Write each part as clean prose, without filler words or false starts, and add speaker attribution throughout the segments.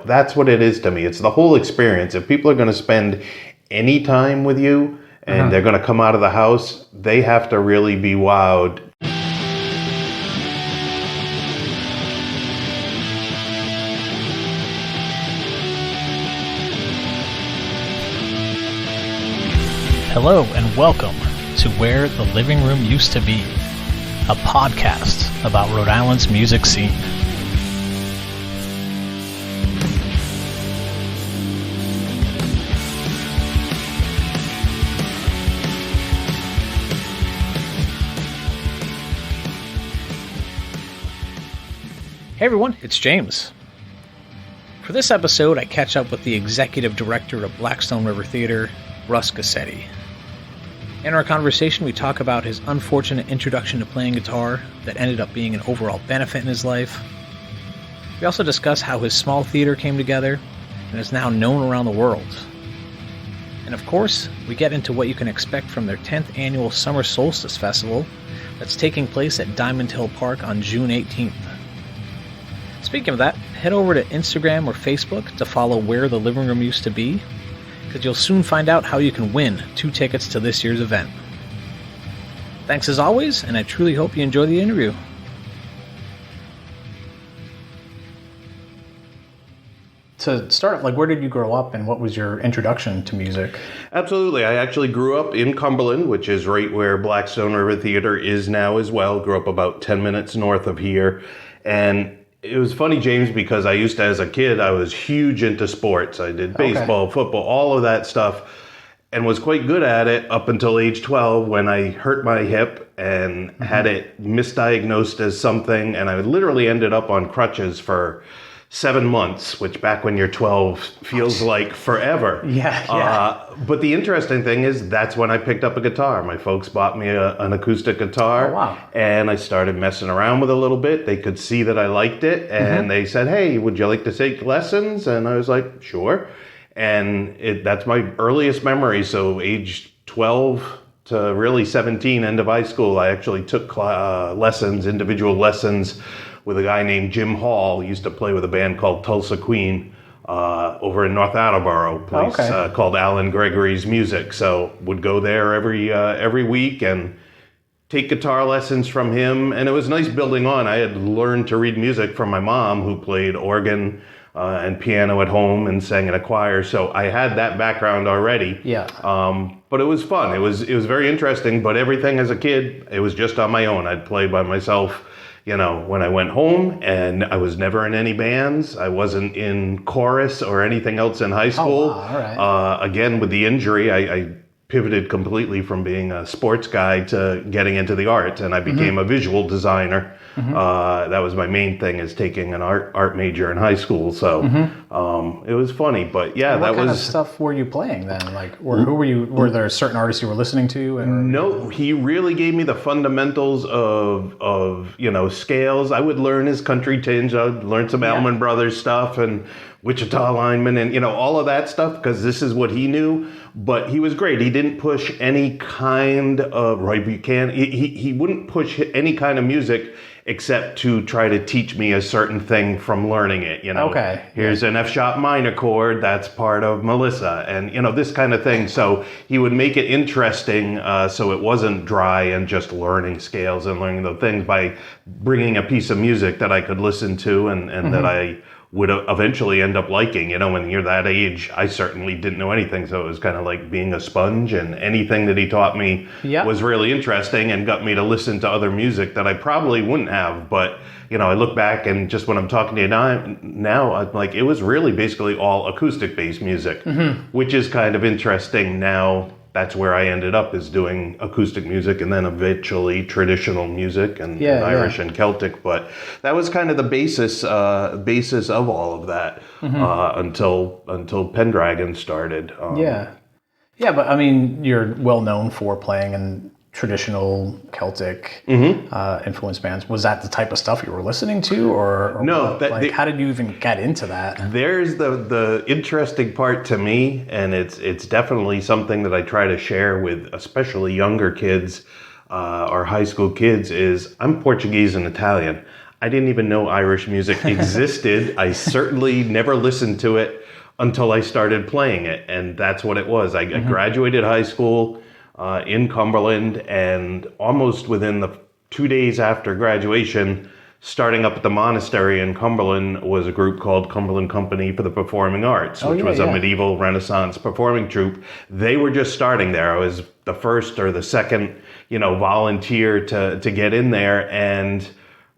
Speaker 1: That's what it is to me. It's the whole experience. If people are going to spend any time with you and they're going to come out of the house, they have to really be wowed.
Speaker 2: Hello and welcome to Where the Living Room Used to Be, a podcast about Rhode Island's music scene. Hey everyone, it's James. For this episode, I catch up with the executive director of Blackstone River Theatre, Gusetti. In our conversation, we talk about his unfortunate introduction to playing guitar that ended up being an overall benefit in his life. We also discuss how his small theater came together and is now known around the world. And of course, we get into what you can expect from their 10th annual Summer Solstice Festival that's taking place at Diamond Hill Park on June 18th. Speaking of that, head over to Instagram or Facebook to follow Where the Living Room Used to Be, because you'll soon find out how you can win 2 tickets to this year's event. Thanks as always, and I truly hope you enjoy the interview. To start, where did you grow up and what was your introduction to music?
Speaker 1: Absolutely. I actually grew up in Cumberland, which is right where Blackstone River Theatre is now as well. Grew up about 10 minutes north of here. And it was funny, James, because I used to, as a kid, I was huge into sports. I did baseball, football, all of that stuff, and was quite good at it up until age 12 when I hurt my hip and had it misdiagnosed as something, and I literally ended up on crutches for 7 months, which back when you're 12 feels like forever.
Speaker 2: Yeah.
Speaker 1: But the interesting thing is that's when I picked up a guitar. My folks bought me an acoustic guitar.
Speaker 2: Oh, wow.
Speaker 1: And I started messing around with it a little bit. They could see that I liked it. And they said, hey, would you like to take lessons? And I was like, sure. And that's my earliest memory. So age 12 to really 17, end of high school, I actually took lessons, individual lessons, with a guy named Jim Hall. He used to play with a band called Tulsa Queen over in North Attleboro, place called Alan Gregory's Music. So would go there every week and take guitar lessons from him. And it was nice building on. I had learned to read music from my mom, who played organ and piano at home and sang in a choir. So I had that background already.
Speaker 2: Yeah.
Speaker 1: But it was fun. It was very interesting. But everything as a kid, it was just on my own. I'd play by myself. You know, when I went home, and I was never in any bands. I wasn't in chorus or anything else in high school.
Speaker 2: Oh, wow. All right.
Speaker 1: Again, with the injury, I pivoted completely from being a sports guy to getting into the arts, and I became a visual designer. That was my main thing, is taking an art major in high school. So it was funny, but yeah,
Speaker 2: what kind of stuff were you playing then? Who were you? Were there certain artists you were listening to?
Speaker 1: No, he really gave me the fundamentals of scales. I would learn his country tinge. I'd learn some Allman Brothers stuff and Wichita lineman and all of that stuff, because this is what he knew. But he was great. He didn't push any kind of he wouldn't push any kind of music except to try to teach me a certain thing from learning it. Here's an F sharp minor chord, that's part of Melissa, and this kind of thing. So he would make it interesting, so it wasn't dry and just learning scales and learning the things, by bringing a piece of music that I could listen to and that I would eventually end up liking. When you're that age, I certainly didn't know anything, so it was kind of like being a sponge, and anything that he taught me was really interesting and got me to listen to other music that I probably wouldn't have. But I look back, and just when I'm talking to you now, I'm like, it was really basically all acoustic-based music, which is kind of interesting now. That's where I ended up, is doing acoustic music, and then eventually traditional music and Irish and Celtic. But that was kind of the basis of all of that until Pendragon started.
Speaker 2: But I mean, you're well known for playing in traditional Celtic influenced bands. Was that the type of stuff you were listening to, or
Speaker 1: no?
Speaker 2: How did you even get into that?
Speaker 1: There's the interesting part to me, and it's definitely something that I try to share with especially younger kids or high school kids. Is I'm Portuguese and Italian. I didn't even know Irish music existed. I certainly never listened to it until I started playing it, and that's what it was. I graduated high school in Cumberland, and almost within the 2 days after graduation, starting up at the monastery in Cumberland was a group called Cumberland Company for the Performing Arts, which was a medieval Renaissance performing troupe. They were just starting there. I was the first or the second, volunteer to get in there, and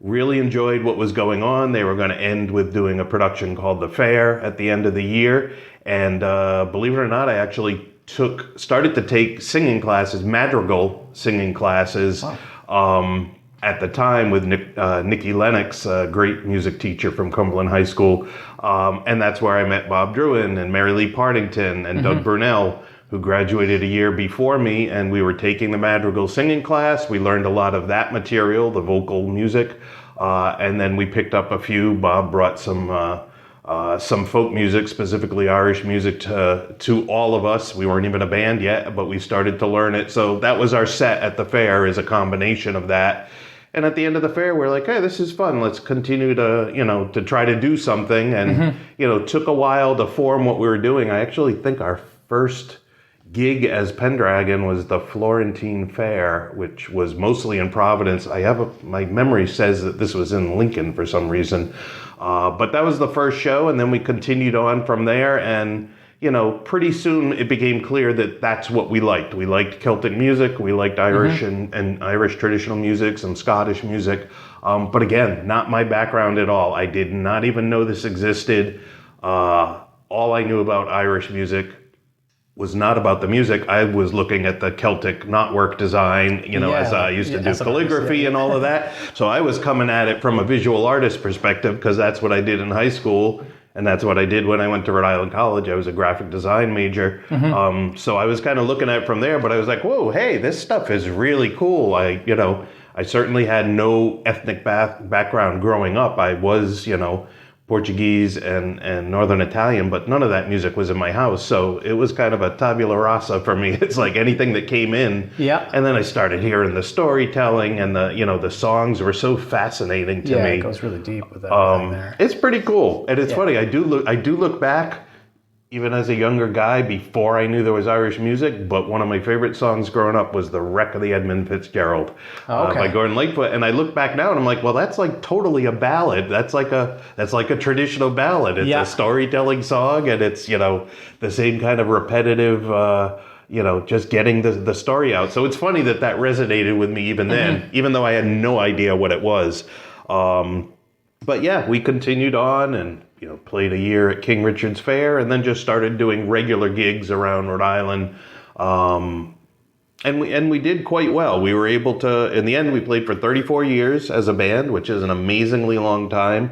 Speaker 1: really enjoyed what was going on. They were going to end with doing a production called The Fair at the end of the year. And believe it or not, I actually started to take singing classes, madrigal singing classes, at the time with Nikki Lennox, a great music teacher from Cumberland High School. And that's where I met Bob Druin and Mary Lee Partington and Doug Brunel, who graduated a year before me, and we were taking the madrigal singing class. We learned a lot of that material, the vocal music, and then we picked up a few. Bob brought some folk music, specifically Irish music, to all of us. We weren't even a band yet, but we started to learn it. So that was our set at the fair, is a combination of that. And at the end of the fair, we're like, hey, this is fun. Let's continue to try to do something. And, took a while to form what we were doing. I actually think our first gig as Pendragon was the Florentine Fair, which was mostly in Providence. My memory says that this was in Lincoln for some reason. But that was the first show, and then we continued on from there, and pretty soon it became clear that that's what we liked. We liked Celtic music, we liked Irish and Irish traditional music, some Scottish music. But again, not my background at all. I did not even know this existed. All I knew about Irish music was not about the music. I was looking at the Celtic knotwork design, as I used to do calligraphy and all of that. So I was coming at it from a visual artist perspective, because that's what I did in high school. And that's what I did when I went to Rhode Island College. I was a graphic design major. So I was kind of looking at it from there, but I was like, whoa, hey, this stuff is really cool. I certainly had no ethnic background growing up. I was, Portuguese and Northern Italian, but none of that music was in my house. So it was kind of a tabula rasa for me. It's like anything that came in. Yeah. And then I started hearing the storytelling, and the songs were so fascinating to me.
Speaker 2: Yeah, it goes really deep with that there.
Speaker 1: It's pretty cool. And it's funny, I do look back, even as a younger guy, before I knew there was Irish music, but one of my favorite songs growing up was The Wreck of the Edmund Fitzgerald by Gordon Lightfoot. And I look back now and I'm like, well, that's like totally a ballad. That's like a traditional ballad. It's a storytelling song, and it's, the same kind of repetitive, just getting the story out. So it's funny that resonated with me even then, even though I had no idea what it was. But yeah, we continued on and, played a year at King Richard's Fair, and then just started doing regular gigs around Rhode Island. And we did quite well. We were able to, in the end, we played for 34 years as a band, which is an amazingly long time.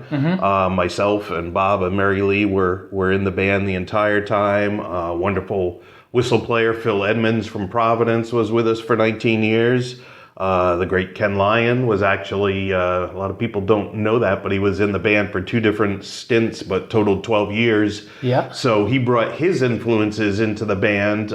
Speaker 1: Myself and Bob and Mary Lee were in the band the entire time. Wonderful whistle player Phil Edmonds from Providence was with us for 19 years. The great Ken Lyon was actually, a lot of people don't know that, but he was in the band for 2 different stints, but totaled 12 years. Yeah. So he brought his influences into the band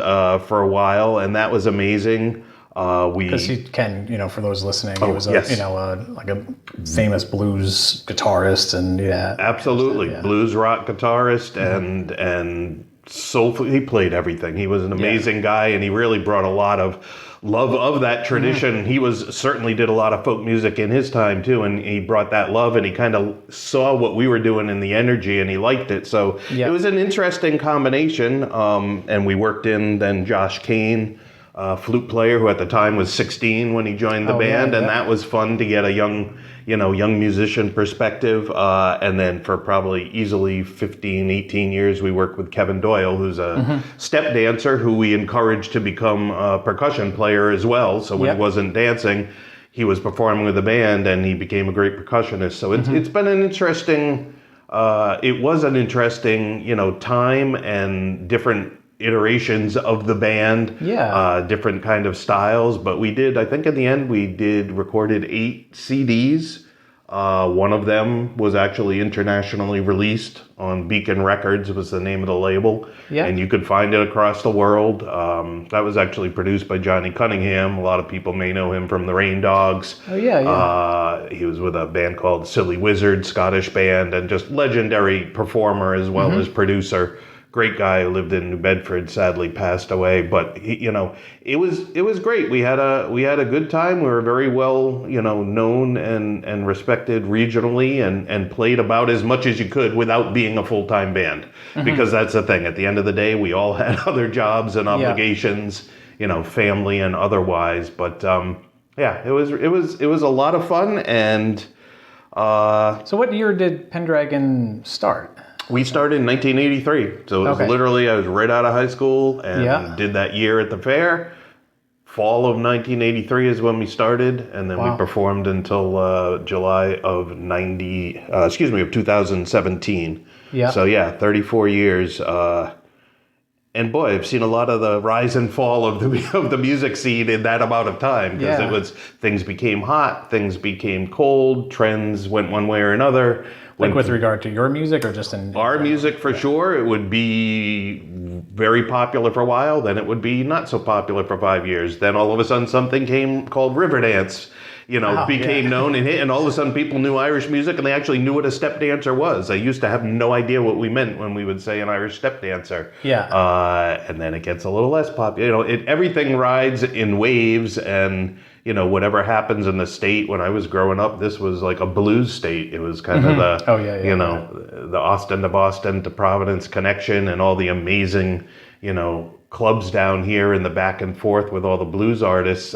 Speaker 1: for a while, and that was amazing.
Speaker 2: Because Ken, for those listening, he was like a famous blues guitarist, and
Speaker 1: absolutely blues rock guitarist, and soulful. He played everything. He was an amazing guy, and he really brought a lot of love of that tradition. He certainly did a lot of folk music in his time too, and he brought that love, and he kind of saw what we were doing in the energy, and he liked it. So it was an interesting combination. And we worked in then Josh Kane, flute player, who at the time was 16 when he joined the band, and that was fun to get a young musician perspective. And then for probably easily 15, 18 years, we worked with Kevin Doyle, who's a step dancer who we encouraged to become a percussion player as well. So when he wasn't dancing, he was performing with the band, and he became a great percussionist. So it's been an interesting, it was an interesting, time and different iterations of the band, different kind of styles, but I think in the end we recorded 8 CDs One of them was actually internationally released on Beacon Records, was the name of the label.
Speaker 2: Yeah.
Speaker 1: And you could find it across the world. That was actually produced by Johnny Cunningham. A lot of people may know him from the Rain Dogs.
Speaker 2: Oh, yeah.
Speaker 1: He was with a band called Silly Wizard, Scottish band, and just legendary performer as well as producer. Great guy who lived in New Bedford, sadly passed away, but he, it was great. We had a good time. We were very well, known and respected regionally, and played about as much as you could without being a full-time band, because that's the thing. At the end of the day, we all had other jobs and obligations, family and otherwise. But it was a lot of fun. And
Speaker 2: so, what year did Pendragon start?
Speaker 1: We started in 1983, so it was literally, I was right out of high school and did that year at the fair. Fall of 1983 is when we started, and then we performed until July of 2017.
Speaker 2: Yeah.
Speaker 1: So 34 years. And boy, I've seen a lot of the rise and fall of the music scene in that amount of time, because things became hot, things became cold, trends went one way or another.
Speaker 2: With regard to your music, or just in
Speaker 1: our music, for sure, it would be very popular for a while. Then it would be not so popular for 5 years. Then all of a sudden, something came called Riverdance. Became known and hit, and all of a sudden people knew Irish music, and they actually knew what a step dancer was. I used to have no idea what we meant when we would say an Irish step dancer.
Speaker 2: Yeah.
Speaker 1: And then it gets a little less popular. everything rides in waves, and whatever happens in the state. When I was growing up, this was like a blues state. It was kind of the the Austin to Boston to Providence connection, and all the amazing clubs down here in the back and forth with all the blues artists.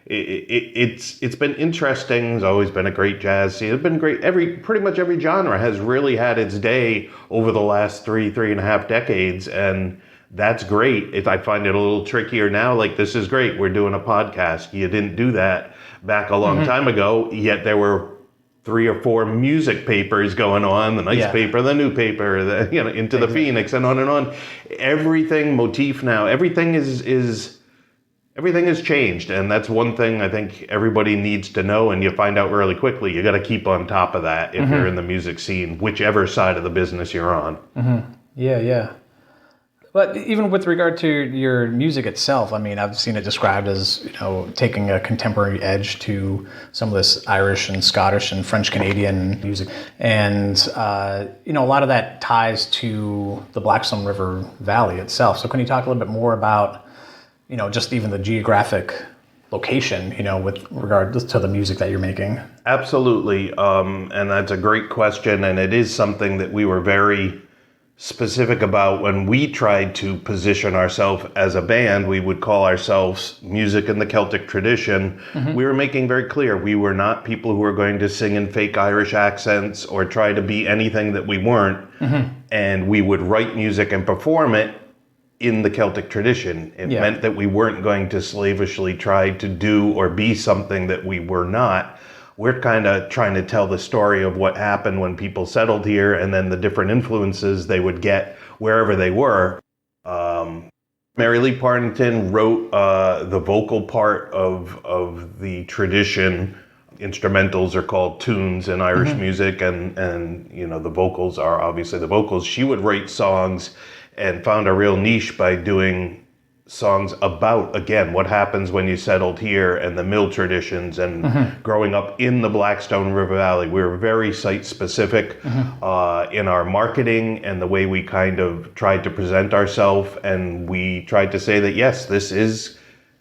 Speaker 1: It's been interesting. It's always been a great jazz scene. It's been great. Pretty much every genre has really had its day over the last three and a half decades, and that's great. I find it a little trickier now. Like, this is great. We're doing a podcast. You didn't do that back a long time ago, yet there were 3 or 4 music papers going on, the nice paper, the new paper, into the Phoenix, and on and on. Everything motif now, everything has changed, and that's one thing I think everybody needs to know, and you find out really quickly. You got to keep on top of that if you're in the music scene, whichever side of the business you're on.
Speaker 2: Yeah. But even with regard to your music itself, I mean, I've seen it described as, taking a contemporary edge to some of this Irish and Scottish and French Canadian music. And, a lot of that ties to the Blackstone River Valley itself. So can you talk a little bit more about, just even the geographic location, with regard to the music that you're making?
Speaker 1: Absolutely. And that's a great question. And it is something that we were very specific about when we tried to position ourselves as a band. We would call ourselves Music in the Celtic Tradition. We were making very clear we were not people who were going to sing in fake Irish accents or try to be anything that we weren't. And we would write music and perform it in the Celtic tradition. It meant that we weren't going to slavishly try to do or be something that we were not. We're kind of trying to tell the story of what happened when people settled here, and then the different influences they would get wherever they were. Mary Lee Partington wrote the vocal part of the tradition. Instrumentals are called tunes in Irish music, and the vocals are obviously the vocals. She would write songs and found a real niche by doing songs about, again, what happens when you settled here, and the mill traditions, and growing up in the Blackstone River Valley. We were very site-specific in our marketing and the way we kind of tried to present ourselves, and we tried to say that, yes, this is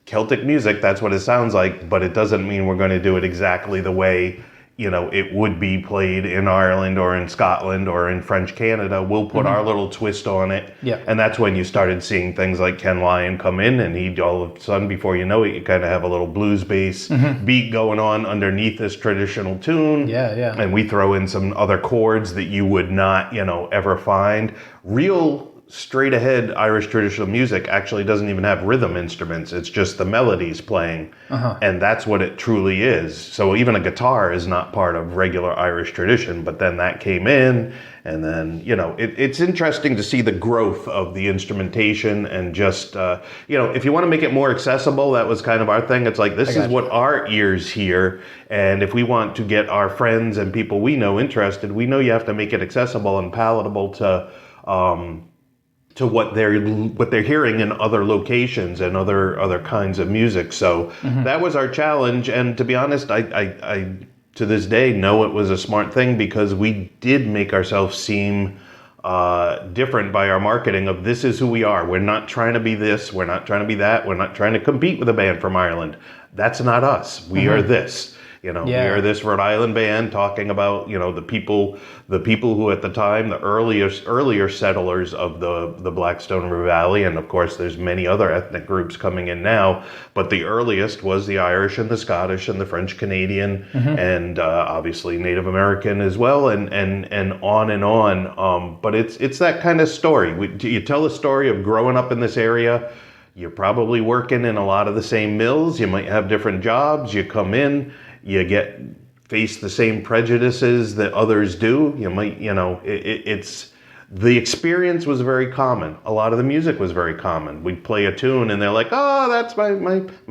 Speaker 1: Celtic music, that's what it sounds like, but it doesn't mean we're going to do it exactly the way it would be played in Ireland or in Scotland or in French Canada. We'll put our little twist on it. And that's when you started seeing things like Ken Lyon come in, and he, all of a sudden, before you know it, you kind of have a little blues bass beat going on underneath this traditional tune. And we throw in some other chords that you would not, ever find. Real straight ahead Irish traditional music actually doesn't even have rhythm instruments. It's just the melodies playing. And that's what it truly is. So even a guitar is not part of regular Irish tradition, but then that came in, and then, it's interesting to see the growth of the instrumentation and just, if you want to make it more accessible, that was kind of our thing. It's like, this is what our ears hear. And if we want to get our friends and people we know interested, we know you have to make it accessible and palatable to what they're hearing in other locations and other kinds of music. So that was our challenge. And to be honest, I to this day know it was a smart thing, because we did make ourselves seem different by our marketing of, this is who we are. We're not trying to be this. We're not trying to be that. We're not trying to compete with a band from Ireland. That's not us. We are this. We are this Rhode Island band talking about, the people who at the time, the earlier settlers of the Blackstone River Valley, and of course there's many other ethnic groups coming in now, but the earliest was the Irish and the Scottish and the French Canadian, and obviously Native American as well, and on and on. But it's that kind of story. You tell a story of growing up in this area. You're probably working in a lot of the same mills. You might have different jobs. You come in. You face the same prejudices that others do. You might, it's the experience was very common. A lot of the music was very common. We'd play a tune and they're like, "Oh, that's my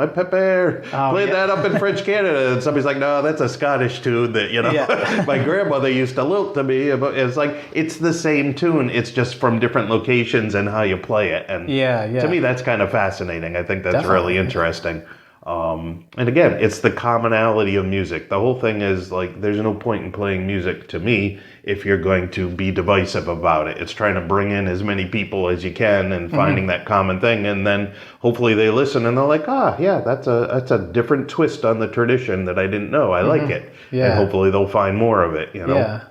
Speaker 1: pepper." Play that up in French Canada, and somebody's like, "No, that's a Scottish tune that my grandmother used to lilt to me." It's like, it's the same tune. It's just from different locations and how you play it. And to me, that's kind of fascinating. I think that's really interesting. And again, it's the commonality of music. The whole thing is like, there's no point in playing music to me if you're going to be divisive about it. It's trying to bring in as many people as you can and finding that common thing. And then hopefully they listen and they're like, that's a different twist on the tradition that I didn't know. I like it. Yeah. And hopefully they'll find more of it,
Speaker 2: Yeah.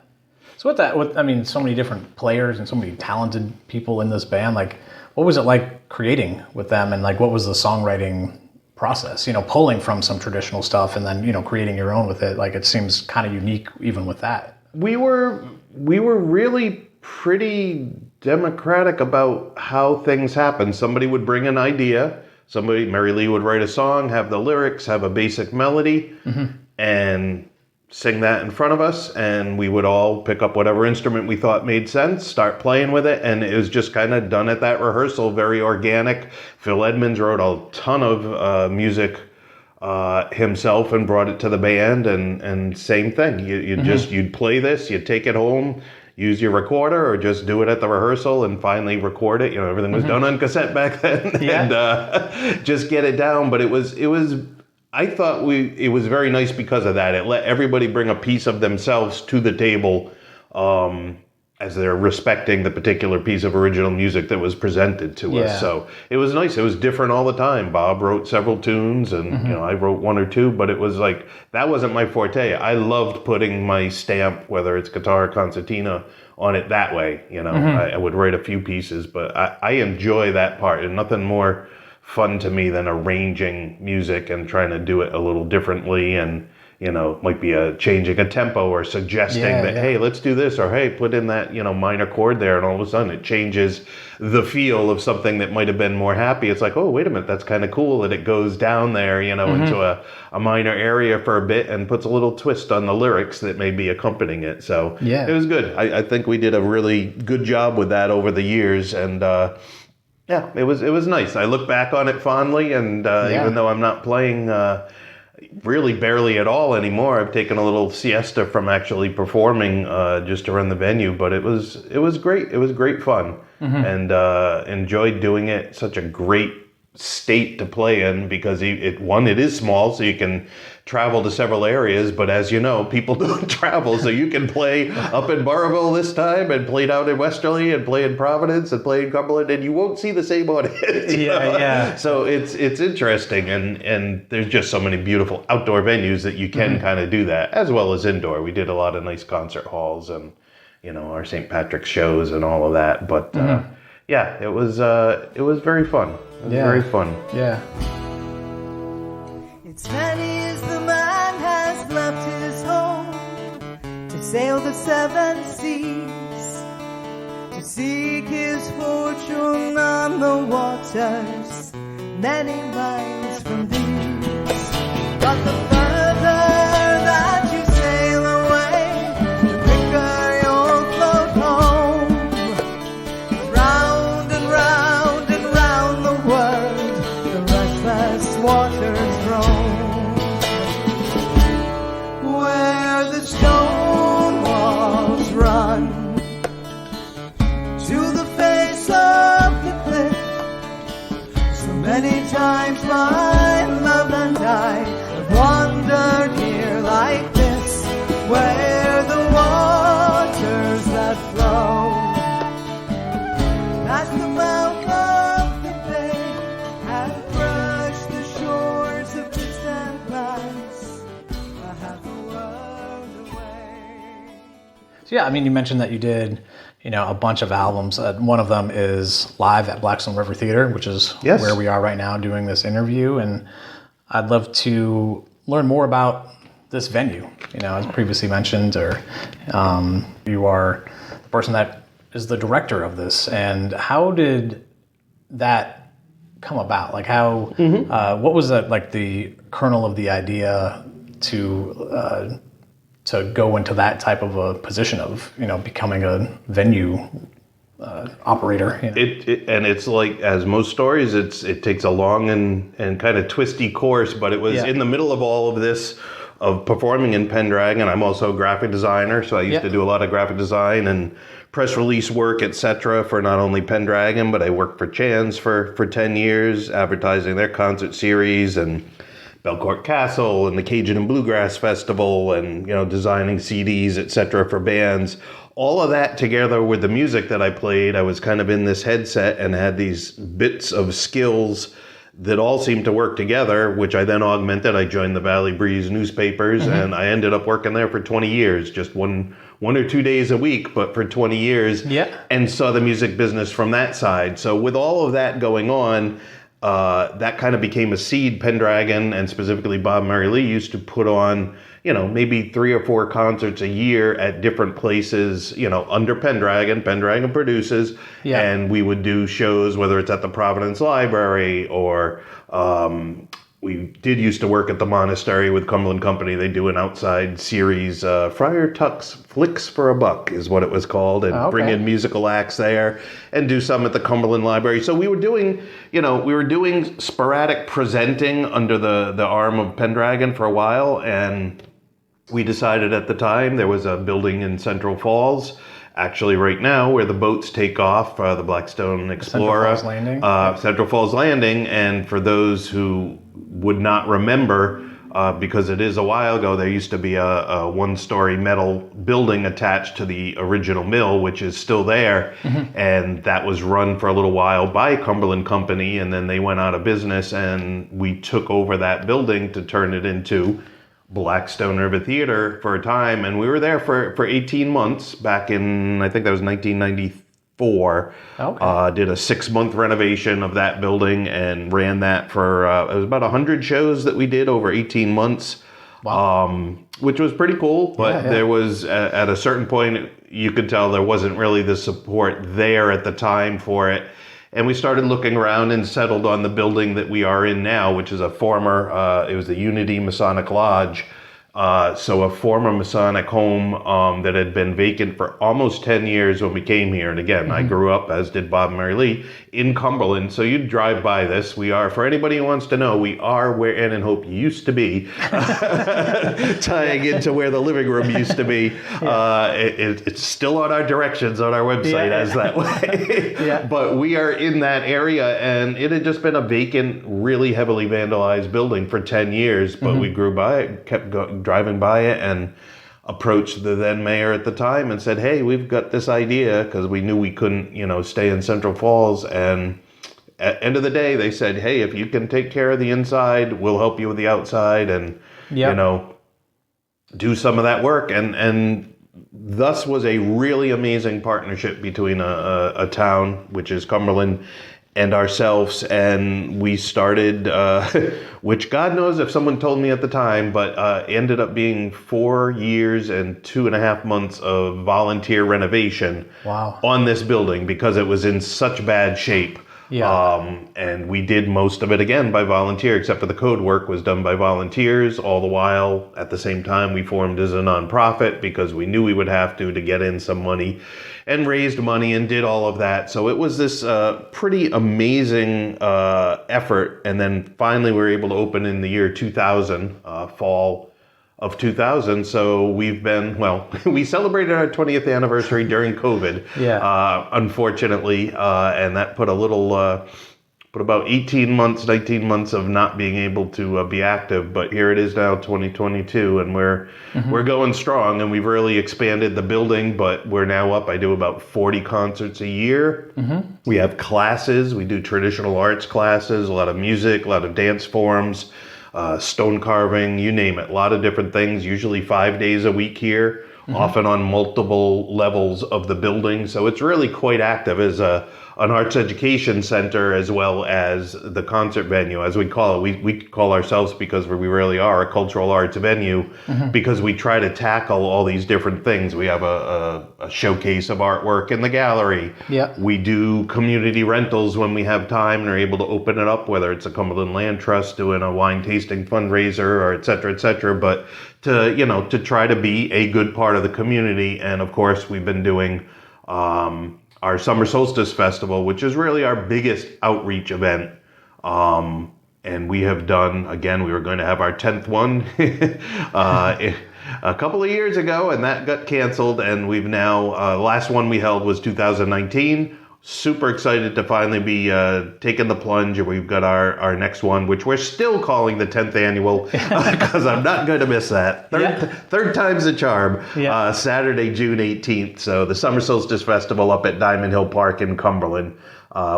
Speaker 2: So so many different players and so many talented people in this band, like, what was it like creating with them? And like, what was the songwriting process, pulling from some traditional stuff and then, creating your own with it? Like, it seems kind of unique even with that.
Speaker 1: We were really pretty democratic about how things happen. Somebody would bring an idea. Mary Lee would write a song, have the lyrics, have a basic melody, and sing that in front of us, and we would all pick up whatever instrument we thought made sense, start playing with it, and it was just kind of done at that rehearsal, very organic. Phil Edmonds wrote a ton of music himself and brought it to the band, and same thing. You'd play this, you'd take it home, use your recorder, or just do it at the rehearsal and finally record it. Everything was done on cassette back then, and just get it down. But it was. I thought it was very nice because of that. It let everybody bring a piece of themselves to the table, as they're respecting the particular piece of original music that was presented to us. So it was nice. It was different all the time. Bob wrote several tunes, and I wrote one or two, but it was like, that wasn't my forte. I loved putting my stamp, whether it's guitar or concertina, on it that way. I would write a few pieces, but I enjoy that part, and nothing more fun to me than arranging music and trying to do it a little differently, and might be changing a tempo or suggesting hey, let's do this, or hey, put in that minor chord there, and all of a sudden it changes the feel of something that might have been more happy. It's like, oh, wait a minute, that's kind of cool that it goes down there into a minor area for a bit and puts a little twist on the lyrics that may be accompanying it. So it was good. I think we did a really good job with that over the years, and it was nice. I look back on it fondly, and even though I'm not playing really barely at all anymore, I've taken a little siesta from actually performing just to run the venue. But it was great. It was great fun, and enjoyed doing it. Such a great state to play in, because it is small, so you can travel to several areas, but as you know, people don't travel, so you can play up in Burrillville this time, and play down in Westerly, and play in Providence, and play in Cumberland, and you won't see the same audience. So it's interesting, and there's just so many beautiful outdoor venues that you can kind of do that, as well as indoor. We did a lot of nice concert halls, and our St. Patrick's shows and all of that, but it was very fun. It was very fun.
Speaker 2: Yeah.
Speaker 3: It's many as the man has left his home to sail the seven seas, to seek his fortune on the waters, many miles from these. But the further that you sail away, the quicker you'll float home. Round and round and round the world, the restless waters roam. Where the stone walls run to the face of the cliff. So many times my love and I have wandered here like this, where the waters that flow past the mouth of the bay have crushed the shores of distant lands, half the world away.
Speaker 2: So yeah, I mean, you mentioned that you did, a bunch of albums. One of them is live at Blackstone River Theatre, which is
Speaker 1: Yes.
Speaker 2: where we are right now doing this interview. And I'd love to learn more about this venue. As previously mentioned, or you are the person that is the director of this. And how did that come about? Like how, what was the kernel of the idea to go into that type of a position of, becoming a venue operator?
Speaker 1: And it's like, as most stories, it takes a long and kind of twisty course, but it was in the middle of all of this, of performing in Pendragon. I'm also a graphic designer, so I used to do a lot of graphic design and press release work, etc., for not only Pendragon, but I worked for Chan's for 10 years, advertising their concert series and Belcourt Castle and the Cajun and Bluegrass Festival, and designing CDs, etc., for bands. All of that together with the music that I played, I was kind of in this headset and had these bits of skills that all seemed to work together, which I then augmented. I joined the Valley Breeze newspapers, and I ended up working there for 20 years, just one or 2 days a week, but for 20 years, and saw the music business from that side. So with all of that going on, that kind of became a seed. Pendragon, and specifically Bob Mary Lee, used to put on, maybe 3 or 4 concerts a year at different places, under Pendragon. Pendragon produces, and we would do shows, whether it's at the Providence Library or we did used to work at the monastery with Cumberland Company. They do an outside series, Friar Tuck's Flicks for a Buck is what it was called, and bring in musical acts there and do some at the Cumberland Library. So we were doing, sporadic presenting under the arm of Pendragon for a while, and we decided at the time there was a building in Central Falls, actually right now, where the boats take off, the Blackstone Explorer. Central Falls Landing. And for those who would not remember, because it is a while ago, there used to be a one-story metal building attached to the original mill, which is still there. And that was run for a little while by Cumberland Company, and then they went out of business, and we took over that building to turn it into Blackstone River Theatre for a time, and we were there for 18 months back in, I think that was 1994. Did a 6-month renovation of that building and ran that for, it was about 100 shows that we did over 18 months, which was pretty cool, but there was, at a certain point, you could tell there wasn't really the support there at the time for it. And we started looking around and settled on the building that we are in now, which is a former, it was the Unity Masonic Lodge. So a former Masonic home that had been vacant for almost 10 years when we came here. And again, I grew up, as did Bob and Mary Lee, in Cumberland. So you'd drive by this. We are, for anybody who wants to know, we are where Ann and Hope used to be, tying into where the living room used to be. It's still on our directions on our website as that way. But we are in that area, and it had just been a vacant, really heavily vandalized building for 10 years. But we grew by it, kept driving by it, and approached the then mayor at the time and said, hey, we've got this idea, because we knew we couldn't, stay in Central Falls. And at the end of the day, they said, hey, if you can take care of the inside, we'll help you with the outside, and, do some of that work. And thus was a really amazing partnership between a town, which is Cumberland, and ourselves, and we started, which God knows if someone told me at the time, but ended up being 4 years and 2.5 months of volunteer renovation on this building because it was in such bad shape.
Speaker 2: Yeah.
Speaker 1: And we did most of it again by volunteer, except for the code work was done by volunteers. All the while, at the same time, we formed as a nonprofit because we knew we would have to get in some money, and raised money and did all of that. So it was this pretty amazing effort. And then finally we were able to open in the year 2000, fall of 2000. So we've been, well, we celebrated our 20th anniversary during COVID, unfortunately. And that put put about 18 months, 19 months of not being able to be active. But here it is now, 2022, and we're going strong, and we've really expanded the building, but we're now up. I do about 40 concerts a year. We have classes. We do traditional arts classes, a lot of music, a lot of dance forms, stone carving, you name it. A lot of different things, usually 5 days a week here, often on multiple levels of the building. So it's really quite active as an arts education center as well as the concert venue, as we call it. We call ourselves, because we really are, a cultural arts venue, because we try to tackle all these different things. We have a showcase of artwork in the gallery. We do community rentals when we have time and are able to open it up, whether it's a Cumberland Land Trust doing a wine tasting fundraiser or et cetera, but to try to be a good part of the community. And of course, we've been doing our Summer Solstice Festival, which is really our biggest outreach event. And we have done, again, we were going to have our 10th one a couple of years ago, and that got canceled. And we've now, last one we held was 2019. Super excited to finally be taking the plunge. We've got our next one, which we're still calling the 10th annual, because I'm not going to miss that. Third time's a charm. Saturday, June 18th. So the Summer Solstice Festival up at Diamond Hill Park in Cumberland,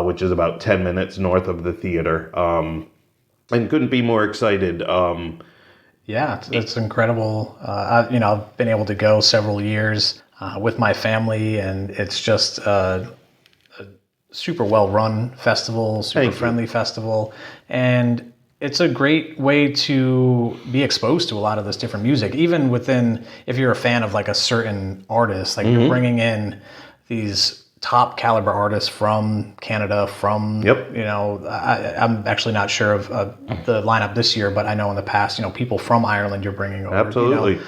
Speaker 1: which is about 10 minutes north of the theater. And couldn't be more excited.
Speaker 2: It's incredible. I've been able to go several years with my family, and it's just super well-run festival, super friendly festival, and it's a great way to be exposed to a lot of this different music, even within, if you're a fan of like a certain artist, like you're bringing in these top caliber artists from Canada, from, I'm actually not sure of the lineup this year, but I know in the past, people from Ireland you're bringing over.
Speaker 1: Absolutely.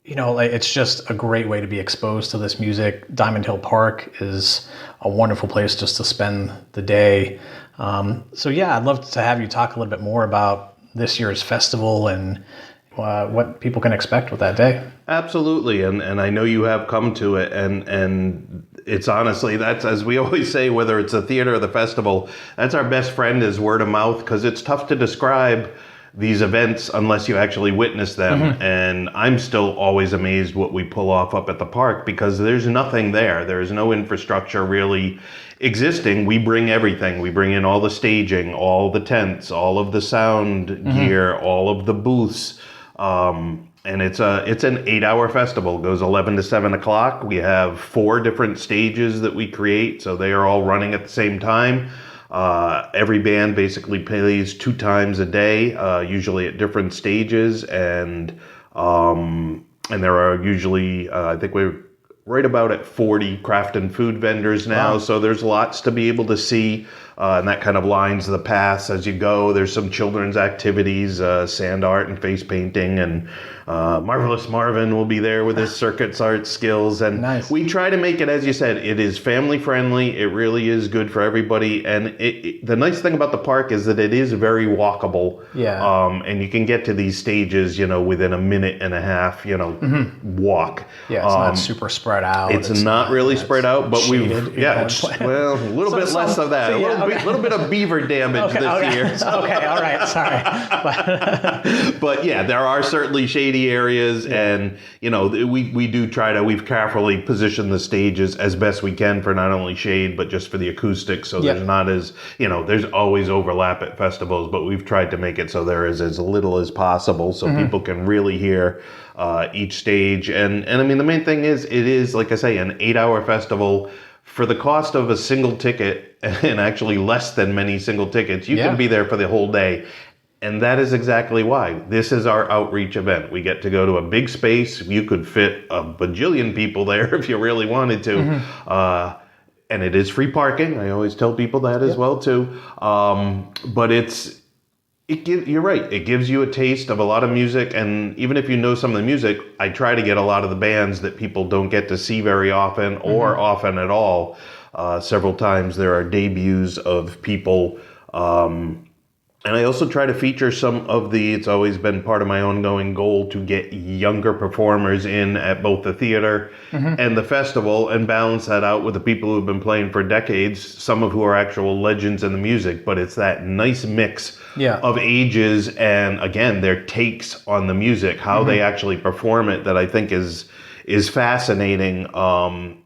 Speaker 2: It's just a great way to be exposed to this music. Diamond Hill Park is a wonderful place just to spend the day. I'd love to have you talk a little bit more about this year's festival and what people can expect with that day.
Speaker 1: Absolutely, and I know you have come to it, and it's honestly, that's, as we always say, whether it's the theater or the festival, that's our best friend is word of mouth, because it's tough to describe these events unless you actually witness them. And I'm still always amazed what we pull off up at the park, because there's nothing there. There's no infrastructure really existing. We bring everything. We bring in all the staging, all the tents, all of the sound gear, all of the booths. And it's an 8-hour festival. It goes 11 to 7 o'clock. We have 4 different stages that we create, so they are all running at the same time. Every band basically plays 2 times a day, usually at different stages, and there are usually, I think we're right about at 40 craft and food vendors now. Wow. So there's lots to be able to see, and that kind of lines the paths as you go. There's some children's activities, sand art and face painting, and Marvelous Marvin will be there with his circuits art skills. And nice. We try to make it, as you said, it is family friendly. It really is good for everybody. And the nice thing about the park is that it is very walkable. Yeah. And you can get to these stages, within a minute and a half, walk.
Speaker 2: Yeah, it's not super spread out.
Speaker 1: It's not really spread out, but
Speaker 2: shaded,
Speaker 1: a little bit less of that. A little bit of beaver damage this year.
Speaker 2: Okay, all right, sorry.
Speaker 1: But yeah, there are certainly shady areas, and we do try to, we've carefully positioned the stages as best we can for not only shade but just for the acoustics, so there's not as there's always overlap at festivals, but we've tried to make it so there is as little as possible, so people can really hear each stage. And I mean, the main thing is, it is, like I say, an 8-hour festival for the cost of a single ticket, and actually less than many single tickets, you can be there for the whole day. And that is exactly why. This is our outreach event. We get to go to a big space. You could fit a bajillion people there if you really wanted to. And it is free parking. I always tell people that as well too. But you're right. It gives you a taste of a lot of music. And even if you know some of the music, I try to get a lot of the bands that people don't get to see very often or often at all. Several times there are debuts of people. And I also try to feature some of it's always been part of my ongoing goal to get younger performers in at both the theater and the festival and balance that out with the people who've been playing for decades, some of who are actual legends in the music. But it's that nice mix of ages and, again, their takes on the music, how they actually perform it, that I think is fascinating.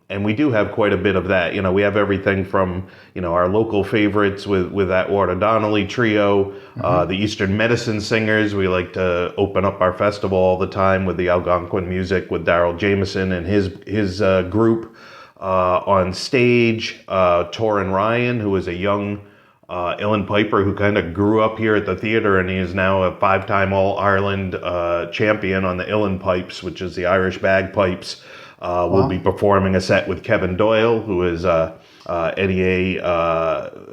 Speaker 1: And we do have quite a bit of that. We have everything from, our local favorites with that Ward Donnelly trio, the Eastern Medicine Singers. We like to open up our festival all the time with the Algonquin music with Daryl Jameson and his group. On stage, Torrin Ryan, who is a young uilleann piper who kind of grew up here at the theater, and he is now a 5-time All-Ireland champion on the uilleann pipes, which is the Irish bagpipes. We'll be performing a set with Kevin Doyle, who is NEA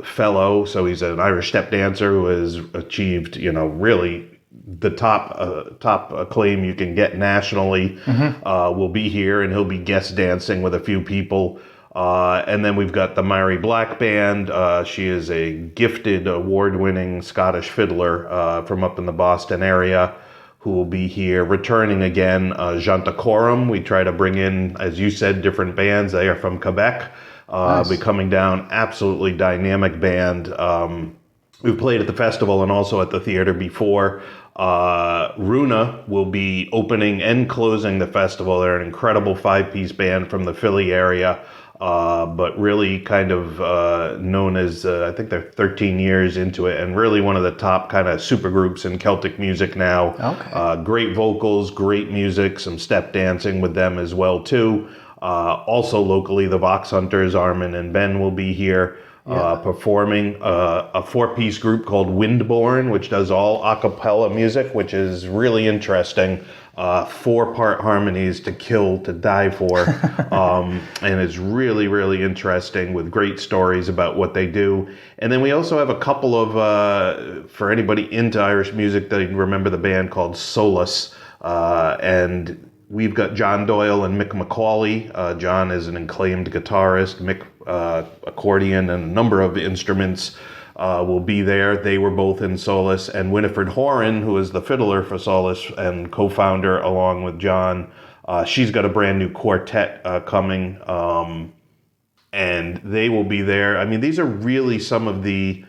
Speaker 1: fellow, so he's an Irish step dancer who has achieved, really the top acclaim you can get nationally. Will be here, and he'll be guest dancing with a few people. And then we've got the Mary Black Band. She is a gifted, award-winning Scottish fiddler from up in the Boston area, who will be here. Returning again, Janta Corum. We try to bring in, as you said, different bands. They are from Quebec.
Speaker 2: Nice.
Speaker 1: Be coming down, absolutely dynamic band. We've played at the festival and also at the theater before. Runa will be opening and closing the festival. They're an incredible 5-piece band from the Philly area. But really kind of known as, I think they're 13 years into it, and really one of the top kind of super groups in Celtic music now.
Speaker 2: Okay.
Speaker 1: Great vocals, great music, some step dancing with them as well too. Also locally, the Vox Hunters, Armin and Ben, will be here performing. A 4-piece group called Windborne, which does all a cappella music, which is really interesting. 4-part harmonies to kill, to die for. And it's really, really interesting with great stories about what they do. And then we also have a couple of, for anybody into Irish music, they remember the band called Solace. And we've got John Doyle and Mick McCauley. John is an acclaimed guitarist, Mick accordion and a number of instruments. Will be there. They were both in Solace. And Winifred Horan, who is the fiddler for Solace and co-founder along with John, she's got a brand new quartet coming, and they will be there. I mean, these are really some of the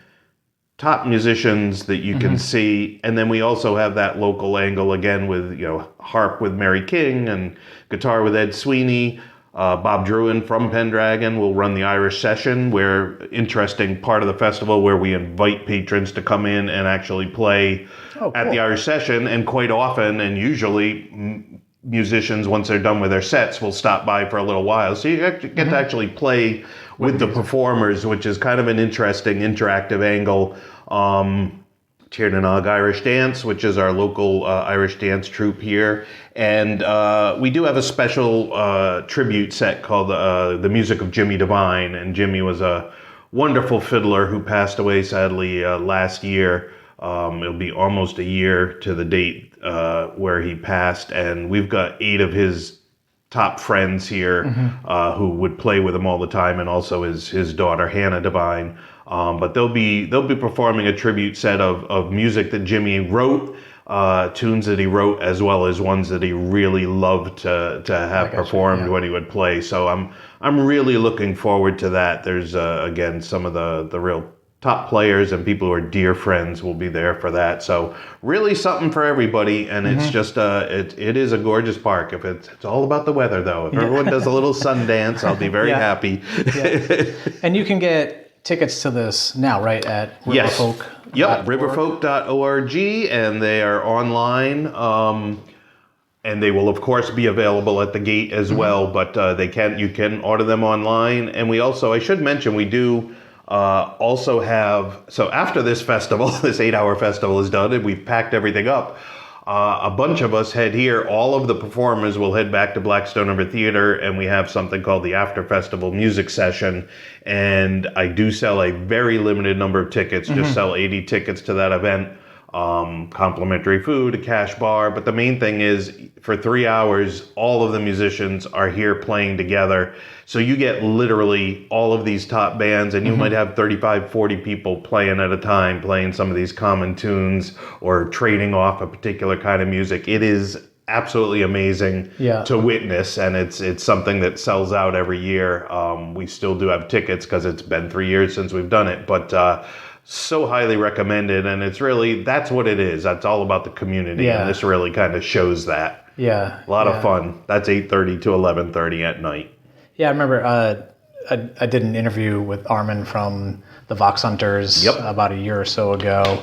Speaker 1: top musicians that you can see. And then we also have that local angle again with, harp with Mary King and guitar with Ed Sweeney. Bob Druin from Pendragon will run the Irish session, where interesting part of the festival where we invite patrons to come in and actually play at the Irish session. And quite often, and usually, musicians, once they're done with their sets, will stop by for a little while. So you get to actually play with the performers, which is kind of an interesting, interactive angle. Tiernanog Irish Dance, which is our local Irish dance troupe here. And we do have a special tribute set called The Music of Jimmy Devine. And Jimmy was a wonderful fiddler who passed away, sadly, last year. It'll be almost a year to the date where he passed. And we've got 8 of his top friends here who would play with him all the time, and also his daughter, Hannah Devine. But they'll be performing a tribute set of music that Jimmy wrote, tunes that he wrote, as well as ones that he really loved to have performed when he would play. So I'm really looking forward to that. There's again some of the real top players and people who are dear friends will be there for that. So really something for everybody, and it's just it is a gorgeous park. If it's all about the weather though. If everyone does a little sun dance, I'll be very happy.
Speaker 2: And you can get tickets to this now, right, at Riverfolk?
Speaker 1: Yep, riverfolk.org, and they are online. And they will, of course, be available at the gate as well, but you can order them online. And we also, I should mention, we do also have, so after this festival, this 8-hour festival is done and we've packed everything up, a bunch of us head here. All of the performers will head back to Blackstone River Theatre, and we have something called the After Festival Music Session. And I do sell a very limited number of tickets, just sell 80 tickets to that event. Complimentary food, a cash bar. But the main thing is, for 3 hours, all of the musicians are here playing together. So you get literally all of these top bands, and you might have 35, 40 people playing at a time, playing some of these common tunes or trading off a particular kind of music. It is absolutely amazing to witness, and it's something that sells out every year. We still do have tickets because it's been 3 years since we've done it, but so highly recommended, and it's really, that's what it is. That's all about the community, and this really kind of shows that.
Speaker 2: Yeah.
Speaker 1: A lot of fun. That's 8:30 to 11:30 at night.
Speaker 2: Yeah, I remember I did an interview with Armin from the Vox Hunters about a year or so ago.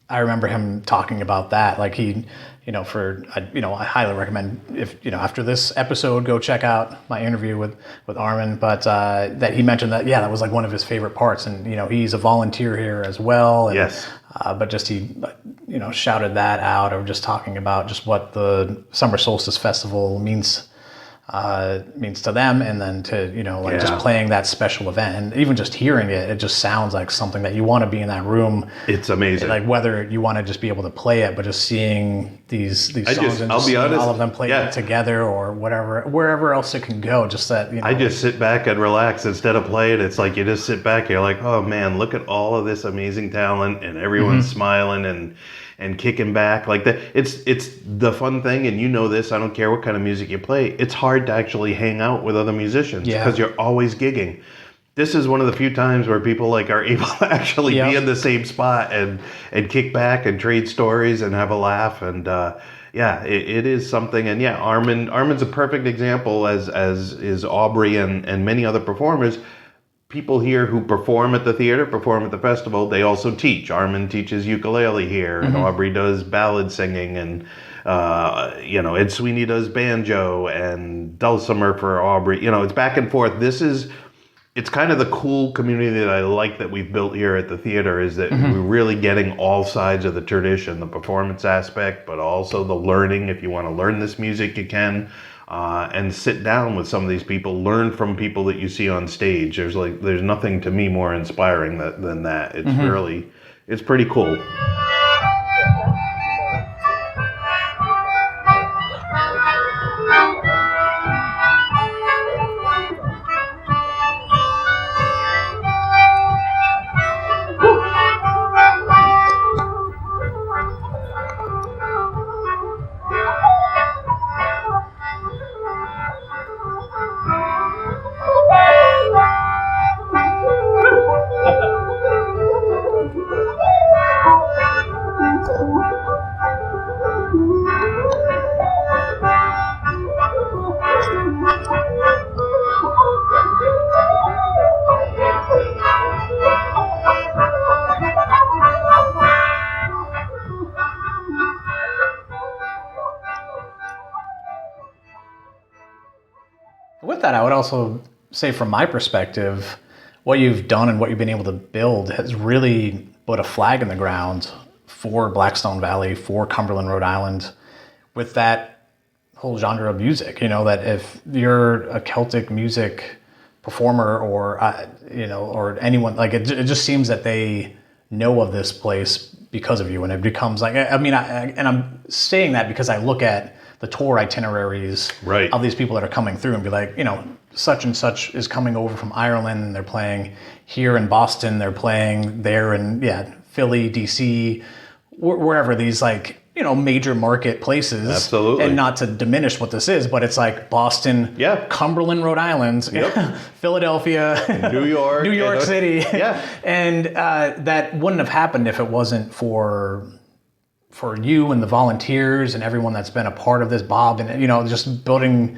Speaker 2: I remember him talking about that. Like he, I highly recommend, if, after this episode, go check out my interview with Armin. But that he mentioned that was like one of his favorite parts. And, he's a volunteer here as well. And,
Speaker 1: Yes.
Speaker 2: But just he, shouted that out, or just talking about just what the Summer Solstice Festival means to them, and then to just playing that special event, and even just hearing it just sounds like something that you want to be in that room.
Speaker 1: It's amazing.
Speaker 2: Like whether you want to just be able to play it, but just seeing these songs and
Speaker 1: I'll
Speaker 2: just
Speaker 1: be
Speaker 2: seeing
Speaker 1: honest,
Speaker 2: all of them play it together, or wherever else it can go. Just that
Speaker 1: I just sit back and relax instead of playing. It's like you just sit back, you're like, oh man, look at all of this amazing talent, and everyone's smiling and kicking back like that. It's the fun thing, and this, I don't care what kind of music you play, it's hard to actually hang out with other musicians because you're always gigging. This is one of the few times where people are able to actually be in the same spot and kick back and trade stories and have a laugh, and it is something. And Armin's a perfect example, as is Aubrey and many other performers. People here who perform at the theater, perform at the festival, they also teach. Armin teaches ukulele here, and Aubrey does ballad singing, and Ed Sweeney does banjo and dulcimer for Aubrey. It's back and forth. It's kind of the cool community that I like that we've built here at the theater, is that we're really getting all sides of the tradition, the performance aspect, but also the learning. If you want to learn this music, you can. And sit down with some of these people, learn from people that you see on stage. There's nothing to me more inspiring than that. It's it's pretty cool.
Speaker 2: With that, I would also say, from my perspective, what you've done and what you've been able to build has really put a flag in the ground for Blackstone Valley, for Cumberland, Rhode Island, with that whole genre of music. That if you're a Celtic music performer, or or anyone, it just seems that they know of this place because of you, and it becomes like, and I'm saying that because I look at the tour itineraries of these people that are coming through and be like, such and such is coming over from Ireland, and they're playing here in Boston, they're playing there in Philly, DC, wherever, these major market places.
Speaker 1: Absolutely.
Speaker 2: And not to diminish what this is, but it's like Boston, Cumberland, Rhode Island, Philadelphia,
Speaker 1: New York
Speaker 2: City. And that wouldn't have happened if it wasn't for you and the volunteers and everyone that's been a part of this, Bob, and just building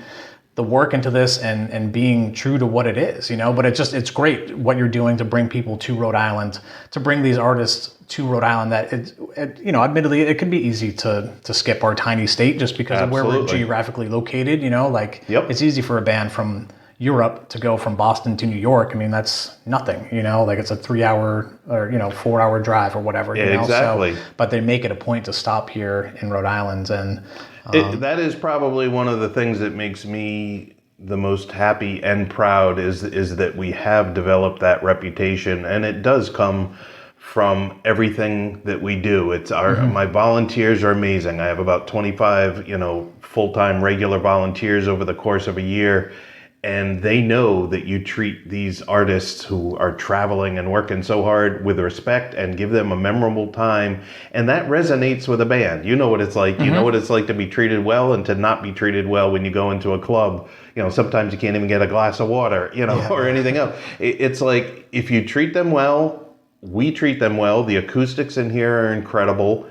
Speaker 2: the work into this and being true to what it is, you know. But it's great what you're doing to bring people to Rhode Island, to bring these artists to Rhode Island. That you know, admittedly, it can be easy to skip our tiny state just because of where we're geographically located. You know, like it's easy for a band from Europe to go from Boston to New York. I mean, that's nothing, you know, like it's a 3-hour or, you know, 4-hour drive or whatever.
Speaker 1: Yeah,
Speaker 2: you know?
Speaker 1: exactly.
Speaker 2: So, but they make it a point to stop here in Rhode Island. And
Speaker 1: that is probably one of the things that makes me the most happy and proud is that we have developed that reputation, and it does come from everything that we do. It's my volunteers are amazing. I have about 25, you know, full-time regular volunteers over the course of a year. And they know that you treat these artists who are traveling and working so hard with respect and give them a memorable time. And that resonates with a band. You know what it's like. You know what it's like to be treated well and to not be treated well when you go into a club. You know, sometimes you can't even get a glass of water, you know, or anything else. It's like, if you treat them well, we treat them well. The acoustics in here are incredible.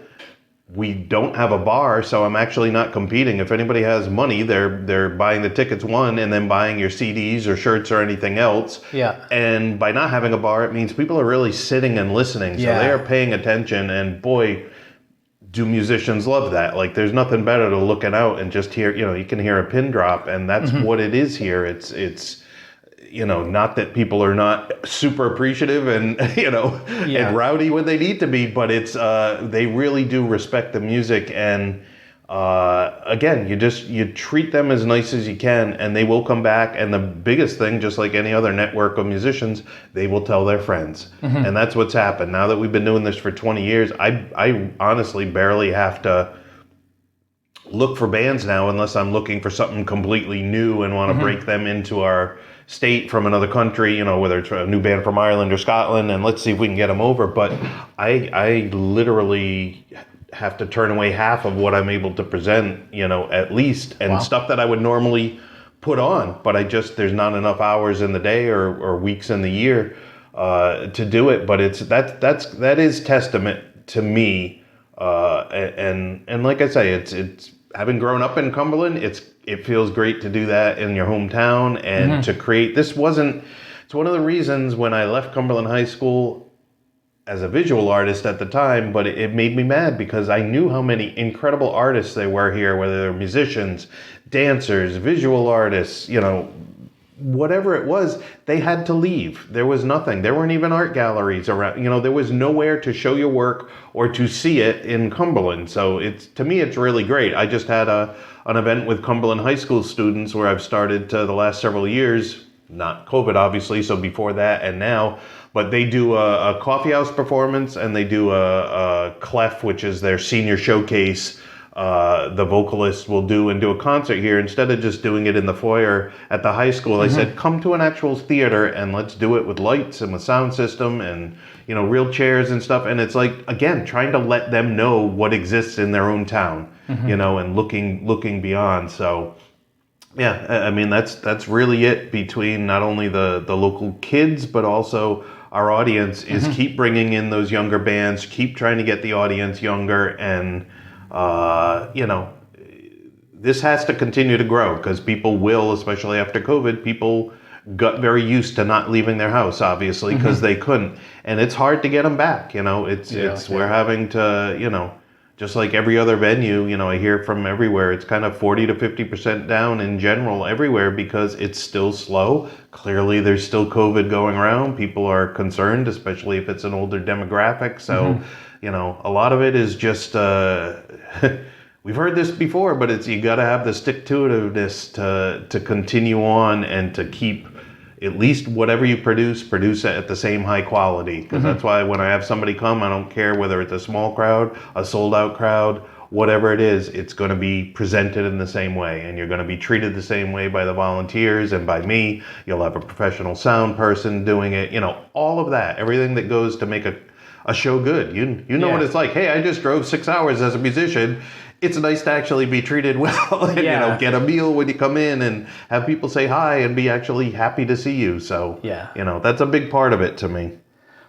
Speaker 1: We don't have a bar, so I'm actually not competing. If anybody has money, they're buying the tickets, and then buying your CDs or shirts or anything else.
Speaker 2: Yeah.
Speaker 1: And by not having a bar, it means people are really sitting and listening. So they are paying attention, and boy, do musicians love that. Like, there's nothing better to looking out and just hear, you know, you can hear a pin drop, and that's what it is here. It's you know, not that people are not super appreciative and, you know, and rowdy when they need to be, but it's, they really do respect the music. And, again, you treat them as nice as you can, and they will come back. And the biggest thing, just like any other network of musicians, they will tell their friends. And that's what's happened. Now that we've been doing this for 20 years, I honestly barely have to look for bands now unless I'm looking for something completely new and want to break them into our state from another country, you know, whether it's a new band from Ireland or Scotland, and let's see if we can get them over. But I literally have to turn away half of what I'm able to present, you know, at least, and stuff that I would normally put on, but there's not enough hours in the day or weeks in the year to do it. But that is testament to me, and like I say, it's having grown up in Cumberland, it feels great to do that in your hometown and to create. It's one of the reasons when I left Cumberland High School as a visual artist at the time, but it made me mad because I knew how many incredible artists there were here, whether they're musicians, dancers, visual artists, you know, whatever it was, they had to leave. There was nothing. There weren't even art galleries around. You know, there was nowhere to show your work or to see it in Cumberland. So to me, it's really great. I just had an event with Cumberland High School students where I've started the last several years, not COVID obviously, so before that and now, but they do a coffee house performance, and they do a clef, which is their senior showcase. The vocalists will do a concert here instead of just doing it in the foyer at the high school. I said, come to an actual theater and let's do it with lights and with sound system and, you know, real chairs and stuff. And it's like, again, trying to let them know what exists in their own town, you know, and looking beyond. So yeah, I mean, that's really it between not only the local kids, but also our audience is keep bringing in those younger bands, keep trying to get the audience younger, and you know, this has to continue to grow because people will, especially after COVID, people got very used to not leaving their house, obviously, because they couldn't. And it's hard to get them back, you know, we're having to, you know, just like every other venue, you know, I hear from everywhere, it's kind of 40 to 50% down in general everywhere because it's still slow. Clearly, there's still COVID going around. People are concerned, especially if it's an older demographic. So, you know, a lot of it is just, we've heard this before, but you got to have the stick-to-itiveness to continue on and to keep at least whatever you produce it at the same high quality. Because that's why when I have somebody come, I don't care whether it's a small crowd, a sold-out crowd, whatever it is, it's going to be presented in the same way. And you're going to be treated the same way by the volunteers and by me. You'll have a professional sound person doing it. You know, all of that, everything that goes to make a show good. You know what it's like. Hey, I just drove 6 hours as a musician. It's nice to actually be treated well and, you know, get a meal when you come in and have people say hi and be actually happy to see you. So, you know, that's a big part of it to me.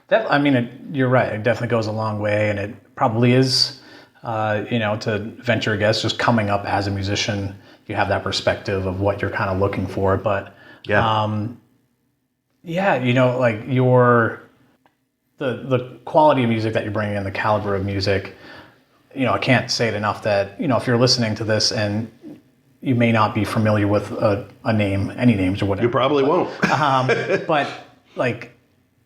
Speaker 2: I mean, you're right. It definitely goes a long way, and it probably is, you know, to venture a guess, just coming up as a musician, you have that perspective of what you're kind of looking for. But like the quality of music that you're bringing in, the caliber of music, I can't say it enough that, if you're listening to this and you may not be familiar with a name, any names or whatever.
Speaker 1: You probably won't.
Speaker 2: But like,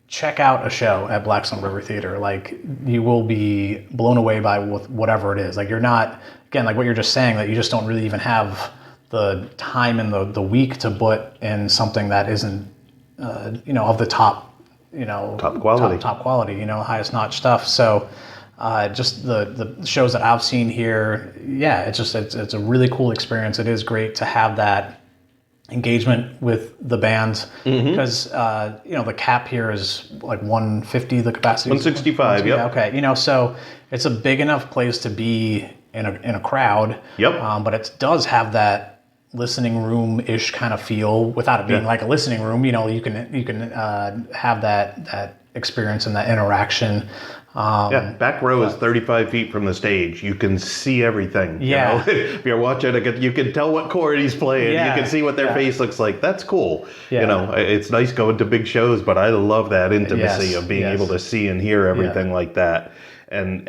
Speaker 2: check out a show at Blackstone River Theatre. Like, you will be blown away by whatever it is. Like, you're not, again, like what you're just saying, that you just don't really even have the time in the week to put in something that isn't, of the top,
Speaker 1: top quality,
Speaker 2: highest notch stuff. So, just the shows that I've seen here, it's a really cool experience. It is great to have that engagement with the bands, because the cap here is like 150, the capacity
Speaker 1: 165.
Speaker 2: Yeah, okay. So it's a big enough place to be in a crowd.
Speaker 1: Yep.
Speaker 2: But it does have that listening room-ish kind of feel, without it being like a listening room. You can have that experience and that interaction.
Speaker 1: Back row is 35 feet from the stage. You can see everything.
Speaker 2: Yeah.
Speaker 1: If you're watching, you can tell what chord he's playing.
Speaker 2: Yeah.
Speaker 1: You can see what their face looks like. That's cool.
Speaker 2: Yeah.
Speaker 1: It's nice going to big shows, but I love that intimacy of being able to see and hear everything like that. And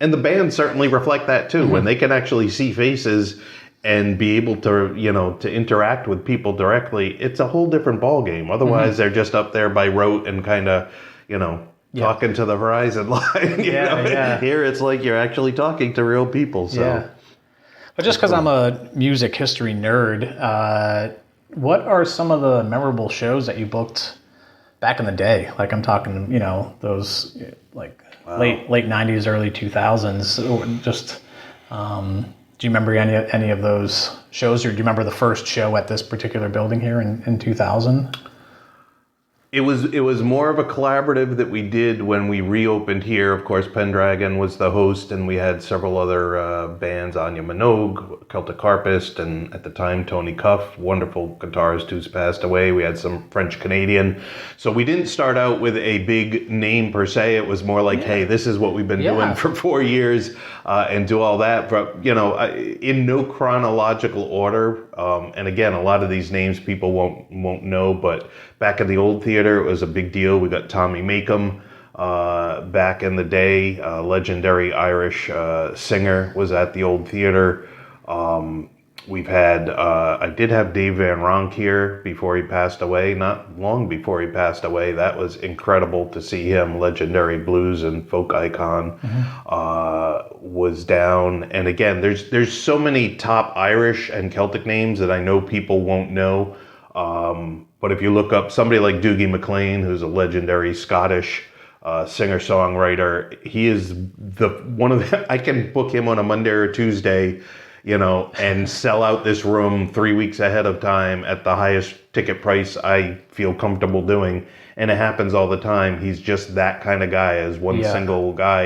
Speaker 1: the bands certainly reflect that too. When they can actually see faces and be able to, to interact with people directly, it's a whole different ballgame. Otherwise, they're just up there by rote and kind of, talking to the horizon line. Here it's like you're actually talking to real people. So,
Speaker 2: but just because I'm a music history nerd, what are some of the memorable shows that you booked back in the day? Like, I'm talking, those like late 90s, early 2000s. Just do you remember any of those shows, or do you remember the first show at this particular building here in 2000?
Speaker 1: It was more of a collaborative that we did when we reopened here. Of course, Pendragon was the host, and we had several other bands, Anya Minogue, Celtic Harpist, and at the time, Tony Cuff, wonderful guitarist who's passed away. We had some French-Canadian. So we didn't start out with a big name per se. It was more like, hey, this is what we've been doing for 4 years, and do all that. But, in no chronological order. And again, a lot of these names people won't know, but back in the old theater, it was a big deal. We got Tommy Makem back in the day, legendary Irish singer, was at the old theater. We've had, I did have Dave Van Ronk here before he passed away, not long before he passed away. That was incredible to see him, legendary blues and folk icon, was down. And again, there's so many top Irish and Celtic names that I know people won't know. But if you look up somebody like Dougie MacLean, who's a legendary Scottish singer-songwriter, he is I can book him on a Monday or Tuesday, and sell out this room 3 weeks ahead of time at the highest ticket price I feel comfortable doing. And it happens all the time. He's just that kind of guy, as one single guy.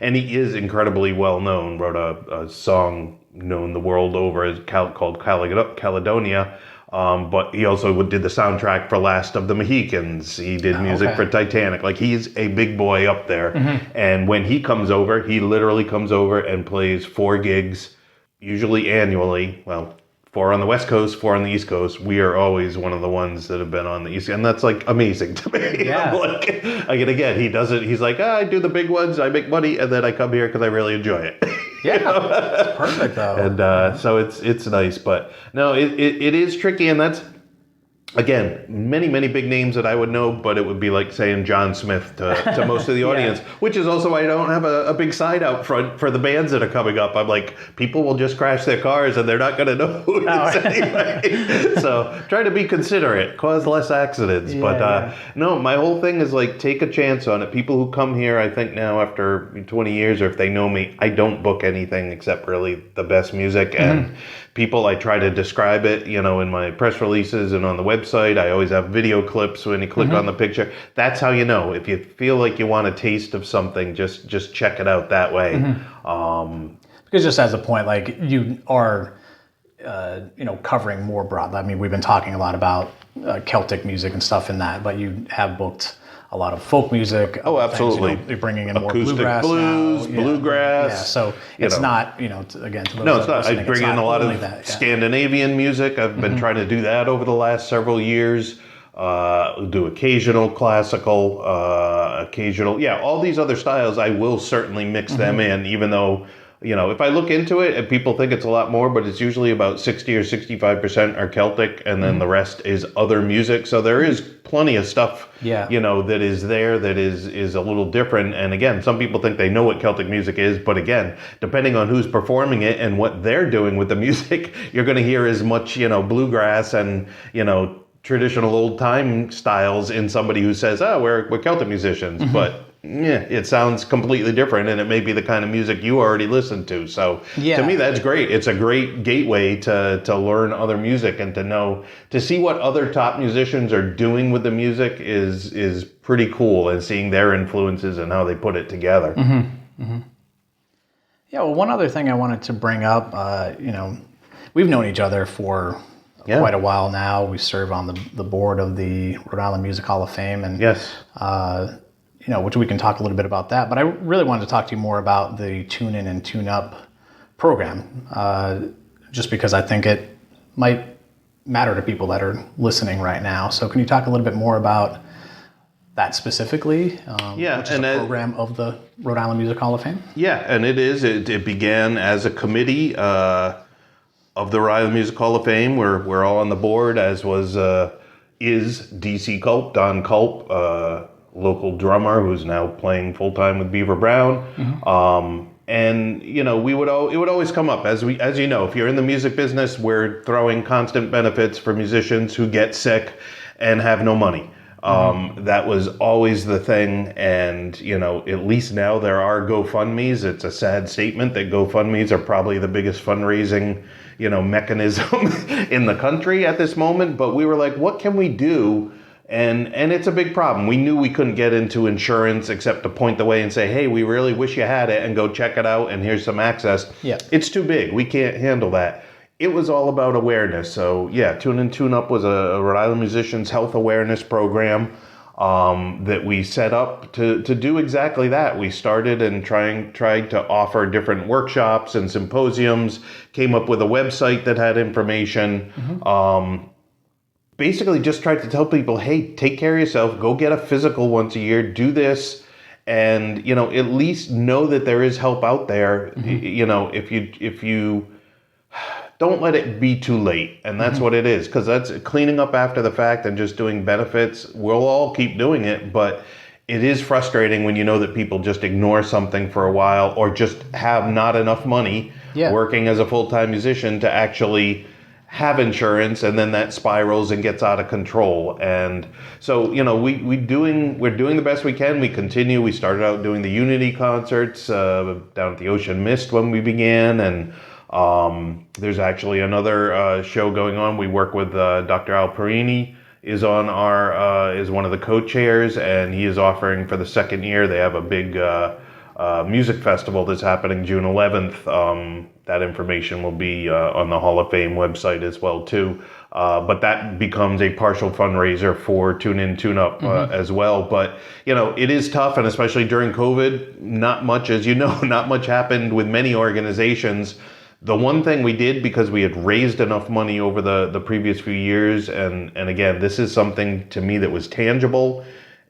Speaker 1: And he is incredibly well known. Wrote a song known the world over called Caledonia. But he also did the soundtrack for Last of the Mohicans. He did music for Titanic. Like, he's a big boy up there. And when he comes over, he literally comes over and plays 4 gigs, usually annually. Well, 4 on the West Coast, 4 on the East Coast. We are always one of the ones that have been on the East Coast. And that's like amazing to me.
Speaker 2: Yeah.
Speaker 1: Again, he does it. He's like, I do the big ones, I make money, and then I come here because I really enjoy it.
Speaker 2: Yeah, it's perfect though.
Speaker 1: And so it's nice, but no, it is tricky, and that's, again, many big names that I would know, but it would be like saying John Smith to most of the audience, which is also why I don't have a big sign out front for the bands that are coming up. I'm like, people will just crash their cars and they're not going to know who it is anyway. So try to be considerate, cause less accidents. No, my whole thing is like, take a chance on it. People who come here, I think now after 20 years, or if they know me, I don't book anything except really the best music. And people, I try to describe it, in my press releases and on the website. I always have video clips when you click on the picture. That's how you know. If you feel like you want a taste of something, just check it out that way.
Speaker 2: Because just as a point, like, you are, covering more broadly. I mean, we've been talking a lot about Celtic music and stuff in that, but you have booked a lot of folk music.
Speaker 1: Oh, absolutely.
Speaker 2: They're bringing in more
Speaker 1: acoustic
Speaker 2: bluegrass
Speaker 1: blues,
Speaker 2: now.
Speaker 1: bluegrass.
Speaker 2: Yeah, so it's not, again, to those
Speaker 1: No, it's
Speaker 2: that are
Speaker 1: not. I
Speaker 2: listening,
Speaker 1: bring
Speaker 2: it's
Speaker 1: in
Speaker 2: not
Speaker 1: a lot
Speaker 2: only
Speaker 1: of
Speaker 2: that, yeah.
Speaker 1: Scandinavian music. I've been trying to do that over the last several years. Do occasional classical, all these other styles. I will certainly mix them in, even though, if I look into it and people think it's a lot more, but it's usually about 60 or 65% are Celtic, and then the rest is other music. So there is plenty of stuff, that is there that is a little different. And again, some people think they know what Celtic music is, but again, depending on who's performing it and what they're doing with the music, you're going to hear as much, bluegrass and, traditional old time styles in somebody who says, we're Celtic musicians, but it sounds completely different, and it may be the kind of music you already listen to. So to me, that's great. It's a great gateway to learn other music and to see what other top musicians are doing with the music is pretty cool, and seeing their influences and how they put it together.
Speaker 2: Yeah, well, one other thing I wanted to bring up, we've known each other for quite a while now. We serve on the board of the Rhode Island Music Hall of Fame, and which we can talk a little bit about that. But I really wanted to talk to you more about the Tune In and Tune Up program, just because I think it might matter to people that are listening right now. So can you talk a little bit more about that specifically? Which is a program of the Rhode Island Music Hall of Fame?
Speaker 1: Yeah, and it is. It began as a committee of the Rhode Island Music Hall of Fame. We're all on the board, as is DC Culp, Don Culp, local drummer who's now playing full time with Beaver Brown. And it would always come up, as you know, if you're in the music business, we're throwing constant benefits for musicians who get sick and have no money. That was always the thing, and at least now there are GoFundMes. It's a sad statement that GoFundMes are probably the biggest fundraising mechanism in the country at this moment, but we were like, what can we do? And it's a big problem. We knew we couldn't get into insurance except to point the way and say, hey, we really wish you had it, and go check it out, and here's some access. Yeah, it's too big. We can't handle that. It was all about awareness. So yeah, Tune In, Tune Up was a Rhode Island Musicians Health Awareness Program that we set up to do exactly that. We started and tried to offer different workshops and symposiums, came up with a website that had information. Basically just tried to tell people, hey, take care of yourself, go get a physical once a year, do this, and at least know that there is help out there. If you don't let it be too late. And that's what it is, because that's cleaning up after the fact and just doing benefits. We'll all keep doing it, but it is frustrating when you know that people just ignore something for a while, or just have not enough money working as a full-time musician to actually have insurance, and then that spirals and gets out of control. And so, we're doing the best we can. We continue. We started out doing the Unity concerts down at the Ocean Mist when we began, and there's actually another show going on. We work with Dr. Al Perini is on is one of the co-chairs, and he is offering for the second year. They have a big music festival that's happening June 11th. That information will be on the Hall of Fame website as well too. But that becomes a partial fundraiser for Tune In, Tune Up as well. But it is tough, and especially during COVID, not much happened with many organizations. The one thing we did, because we had raised enough money over the previous few years, and again, this is something to me that was tangible,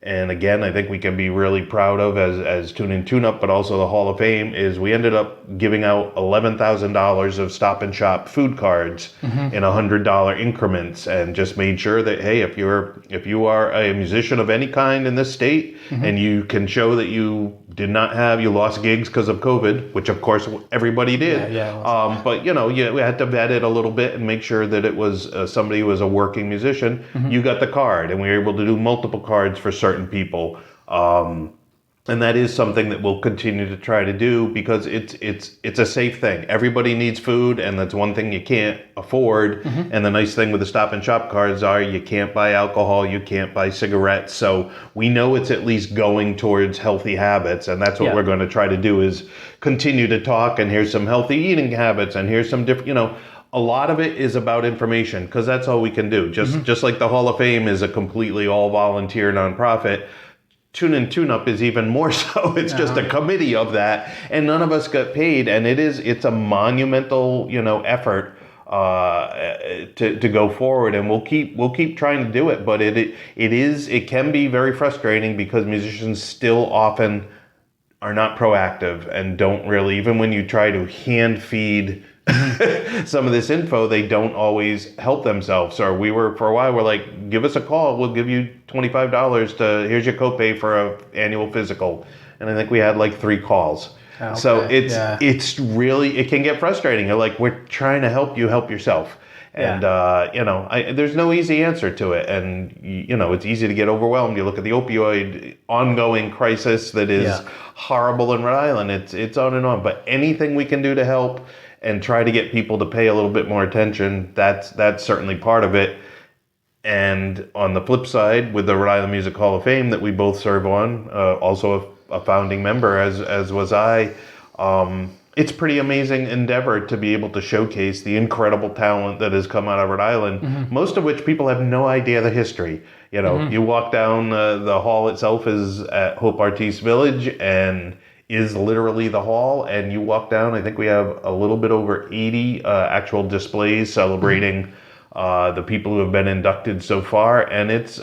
Speaker 1: and again, I think we can be really proud of as Tune In, Tune Up, but also the Hall of Fame, is we ended up giving out $11,000 of Stop and Shop food cards in $100 increments, and just made sure that, hey, if you are a musician of any kind in this state, and you can show that you lost gigs because of COVID, which of course everybody did. But we had to vet it a little bit and make sure that it was somebody who was a working musician. You got the card, and we were able to do multiple cards for certain people. And that is something that we'll continue to try to do, because it's a safe thing. Everybody needs food, and that's one thing you can't afford. And the nice thing with the Stop and Shop cards are you can't buy alcohol, you can't buy cigarettes. So we know it's at least going towards healthy habits, and that's what we're going to try to do, is continue to talk, and here's some healthy eating habits, and here's some different, a lot of it is about information, because that's all we can do. Just like the Hall of Fame is a completely all volunteer nonprofit, Tune In Tune Up is even more so. It's just a committee of that, and none of us got paid. And it's a monumental, effort to go forward, and we'll keep trying to do it. But it can be very frustrating because musicians still often are not proactive and don't really, even when you try to hand feed some of this info, they don't always help themselves. Or for a while, we're like, give us a call. We'll give you $25 here's your copay for a annual physical. And I think we had like 3 calls. Okay. So it's really, it can get frustrating. You're like, we're trying to help you help yourself. And, there's no easy answer to it. And, it's easy to get overwhelmed. You look at the opioid ongoing crisis that is horrible in Rhode Island. It's on and on. But anything we can do to help and try to get people to pay a little bit more attention, that's certainly part of it. And on the flip side, with the Rhode Island Music Hall of Fame that we both serve on, also a founding member, as was I, it's a pretty amazing endeavor to be able to showcase the incredible talent that has come out of Rhode Island, most of which people have no idea the history. You walk down, the hall itself is at Hope Artiste Village and is literally the hall, and you walk down, I think we have a little bit over 80 actual displays celebrating the people who have been inducted so far, and it's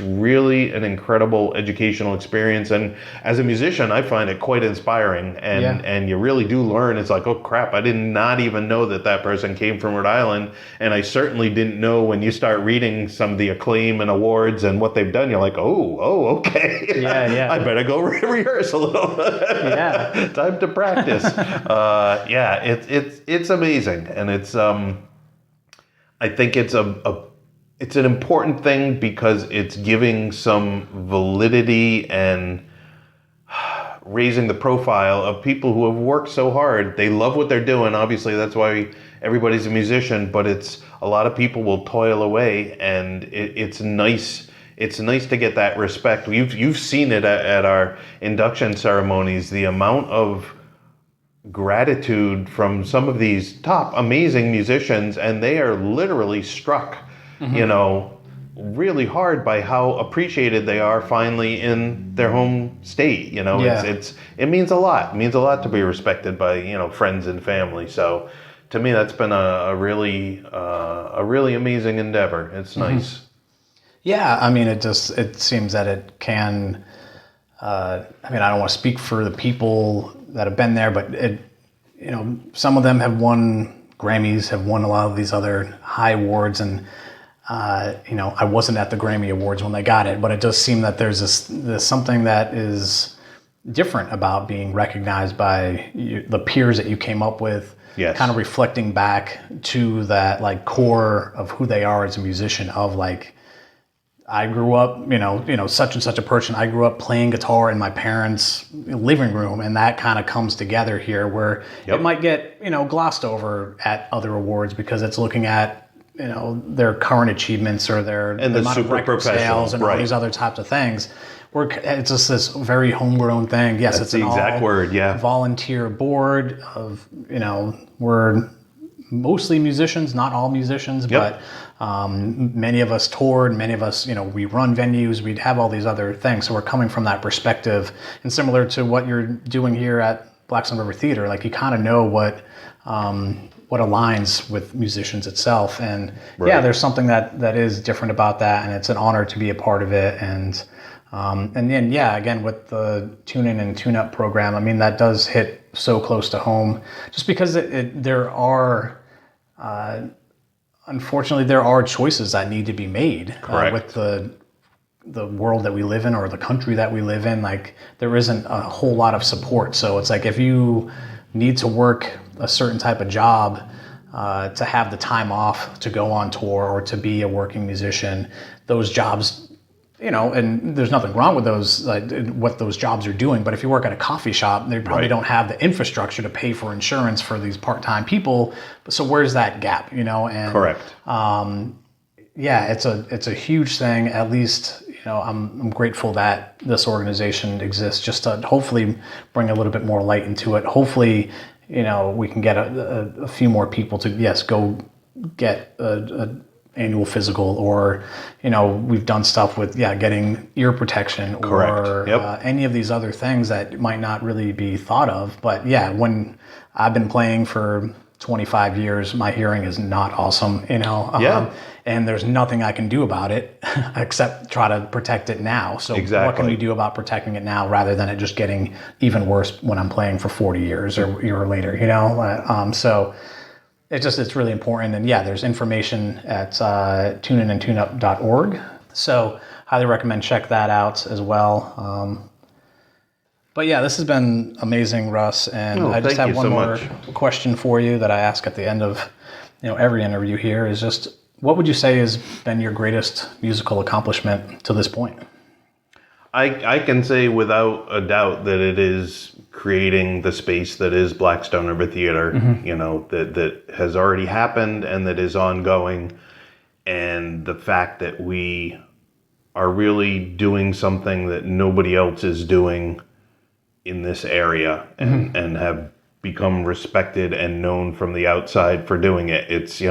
Speaker 1: really an incredible educational experience. And as a musician, I find it quite inspiring, and you really do learn. It's like, oh crap, I did not even know that person came from Rhode Island, and I certainly didn't know when you start reading some of the acclaim and awards and what they've done. You're like, oh, okay, I better go rehearse a little. Time to practice. It's amazing, and it's I think it's an important thing because it's giving some validity and raising the profile of people who have worked so hard. They love what they're doing. Obviously, that's why everybody's a musician, but it's a lot of people will toil away, and it's nice. It's nice to get that respect. You've seen it at our induction ceremonies, the amount of gratitude from some of these top amazing musicians, and they are literally struck, really hard by how appreciated they are finally in their home state. It means a lot. It means a lot to be respected by friends and family. So to me, that's been a really amazing endeavor. It's nice.
Speaker 4: Yeah, I mean, it seems that it can. I don't want to speak for the people that have been there, but some of them have won Grammys, have won a lot of these other high awards, and I wasn't at the Grammy Awards when they got it, but it does seem that there's something that is different about being recognized by the peers that you came up with.
Speaker 1: Yes.
Speaker 4: Kind of reflecting back to that like core of who they are as a musician, of like, I grew up, such and such a person. I grew up playing guitar in my parents' living room, and that kind of comes together here, where it might get, glossed over at other awards because it's looking at, their current achievements or their
Speaker 1: and the
Speaker 4: amount of record sales and all these other types of things. Where it's just this very homegrown thing. Yes,
Speaker 1: that's the exact word. Yeah,
Speaker 4: volunteer board of, we're mostly musicians, not all musicians, but many of us toured, many of us, we run venues, we'd have all these other things. So we're coming from that perspective, and similar to what you're doing here at Blackstone River Theatre, like you kind of know what aligns with musicians itself. And there's something that is different about that, and it's an honor to be a part of it. And then, again, with the Tune In and Tune Up program, I mean, that does hit so close to home, just because there are, unfortunately, there are choices that need to be made with the world that we live in, or the country that we live in. Like, there isn't a whole lot of support. So it's like, if you need to work a certain type of job to have the time off to go on tour or to be a working musician, those jobs, and there's nothing wrong with those, what those jobs are doing. But if you work at a coffee shop, they probably don't have the infrastructure to pay for insurance for these part-time people. So where's that gap, And
Speaker 1: correct.
Speaker 4: It's a huge thing. At least, I'm grateful that this organization exists, just to hopefully bring a little bit more light into it. Hopefully, we can get a few more people to, go get a annual physical, or we've done stuff with getting ear protection, or any of these other things that might not really be thought of. But when I've been playing for 25 years, my hearing is not awesome, and there's nothing I can do about it except try to protect it now. So what can we do about protecting it now rather than it just getting even worse when I'm playing for 40 years or later, so it's really important. And there's information at tuneinandtuneup.org. So highly recommend check that out as well. But this has been amazing, Russ. And I just have one more question for you that I ask at the end of every interview here is just, what would you say has been your greatest musical accomplishment to this point?
Speaker 1: I can say without a doubt that it is creating the space that is Blackstone River Theatre, that has already happened and that is ongoing. And the fact that we are really doing something that nobody else is doing in this area, and have become respected and known from the outside for doing it. It's,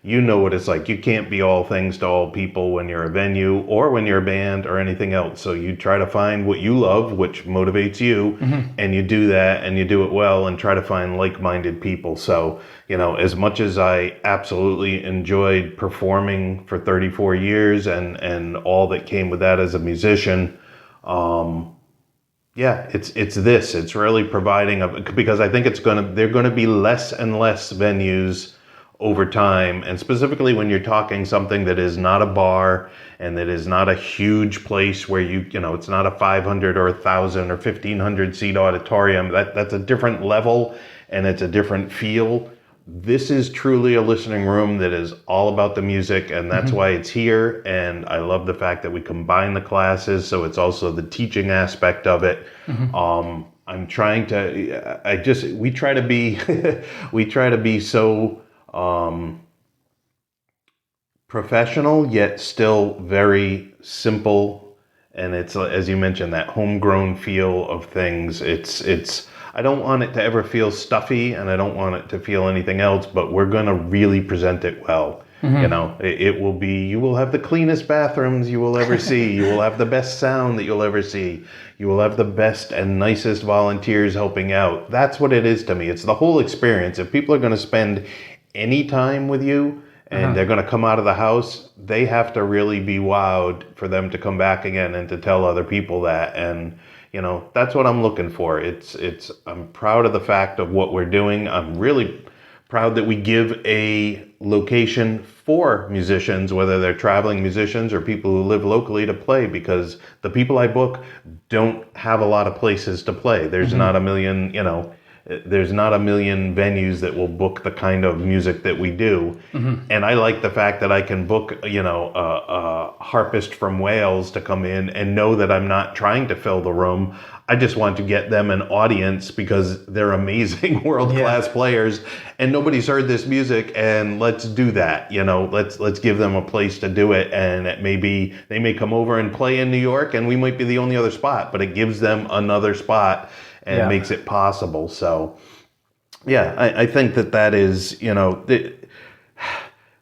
Speaker 1: what it's like. You can't be all things to all people when you're a venue or when you're a band or anything else. So you try to find what you love, which motivates you, and you do that and you do it well and try to find like-minded people. So, as much as I absolutely enjoyed performing for 34 years and all that came with that as a musician, it's really providing because I think they're going to be less and less venues over time, and specifically when you're talking something that is not a bar and that is not a huge place where it's not a 500 or 1,000 or 1,500 seat auditorium. That's a different level and it's a different feel. This is truly a listening room that is all about the music, and that's why it's here. And I love the fact that we combine the classes, so it's also the teaching aspect of it. I'm trying to, we try to be so professional yet still very simple, and it's, as you mentioned, that homegrown feel of things. It's I don't want it to ever feel stuffy, and I don't want it to feel anything else, but we're going to really present it well. It will be, you will have the cleanest bathrooms you will ever see. You will have the best sound that you'll ever see. You will have the best and nicest volunteers helping out. That's what it is to me. It's the whole experience. If people are going to spend any time with you and they're going to come out of the house, they have to really be wowed for them to come back again and to tell other people that. And that's what I'm looking for. I'm proud of the fact of what we're doing. I'm really proud that we give a location for musicians, whether they're traveling musicians or people who live locally, to play, because the people I book don't have a lot of places to play. There's not a million, there's not a million venues that will book the kind of music that we do. And I like the fact that I can book, a harpist from Wales to come in and know that I'm not trying to fill the room. I just want to get them an audience because they're amazing world-class players and nobody's heard this music, and let's do that. Let's give them a place to do it. And it may be, they may come over and play in New York and we might be the only other spot, but it gives them another spot and makes it possible. So, I think that is,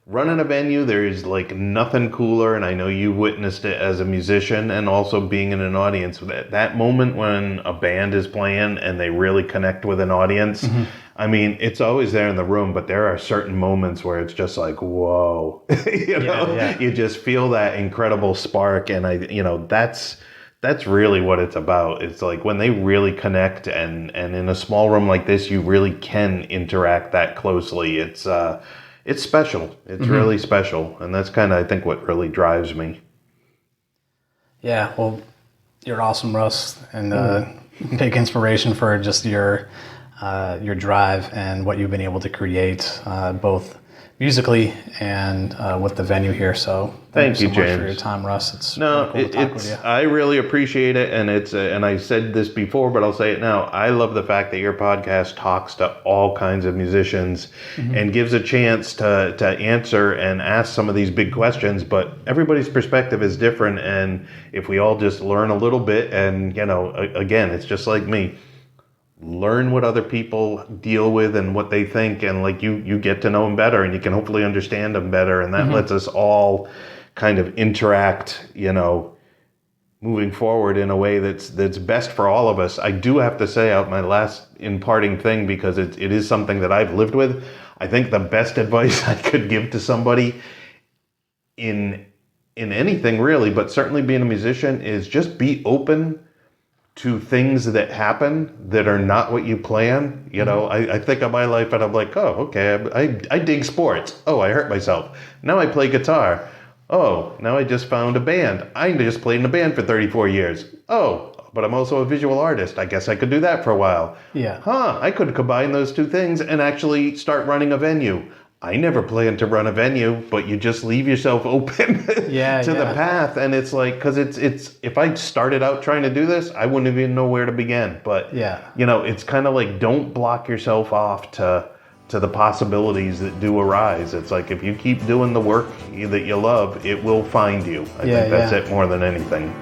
Speaker 1: running a venue, there's like nothing cooler, and I know you witnessed it as a musician and also being in an audience. That moment when a band is playing and they really connect with an audience, I mean, it's always there in the room, but there are certain moments where it's just like, whoa, you just feel that incredible spark, and that's really what it's about. It's like when they really connect, and in a small room like this, you really can interact that closely. It's special. It's really special. And that's kind of, I think, what really drives me.
Speaker 4: Yeah, well, you're awesome, Russ, and big inspiration for just your drive and what you've been able to create, both musically and with the venue here. So thank you so much for your time, Russ. It's really cool to talk with you.
Speaker 1: I really appreciate it, and and I said this before, but I'll say it now. I love the fact that your podcast talks to all kinds of musicians and gives a chance to answer and ask some of these big questions. But everybody's perspective is different, and if we all just learn a little bit, and again, it's just like me. learn what other people deal with and what they think, and like you get to know them better, and you can hopefully understand them better, and that lets us all kind of interact, moving forward in a way that's best for all of us. I do have to say out my last imparting thing, because it is something that I've lived with. I think the best advice I could give to somebody in anything really, but certainly being a musician, is just be open to things that happen that are not what you plan. I think of my life and I'm like, oh, okay, I dig sports. Oh, I hurt myself. Now I play guitar. Oh, now I just found a band. I just played in a band for 34 years. Oh, but I'm also a visual artist. I guess I could do that for a while.
Speaker 4: Yeah.
Speaker 1: I could combine those two things and actually start running a venue. I never planned to run a venue, but you just leave yourself open to the path. And it's like, because it's if I started out trying to do this, I wouldn't even know where to begin. But, it's kind of like, don't block yourself off to the possibilities that do arise. It's like, if you keep doing the work that you love, it will find you. I think that's it more than anything.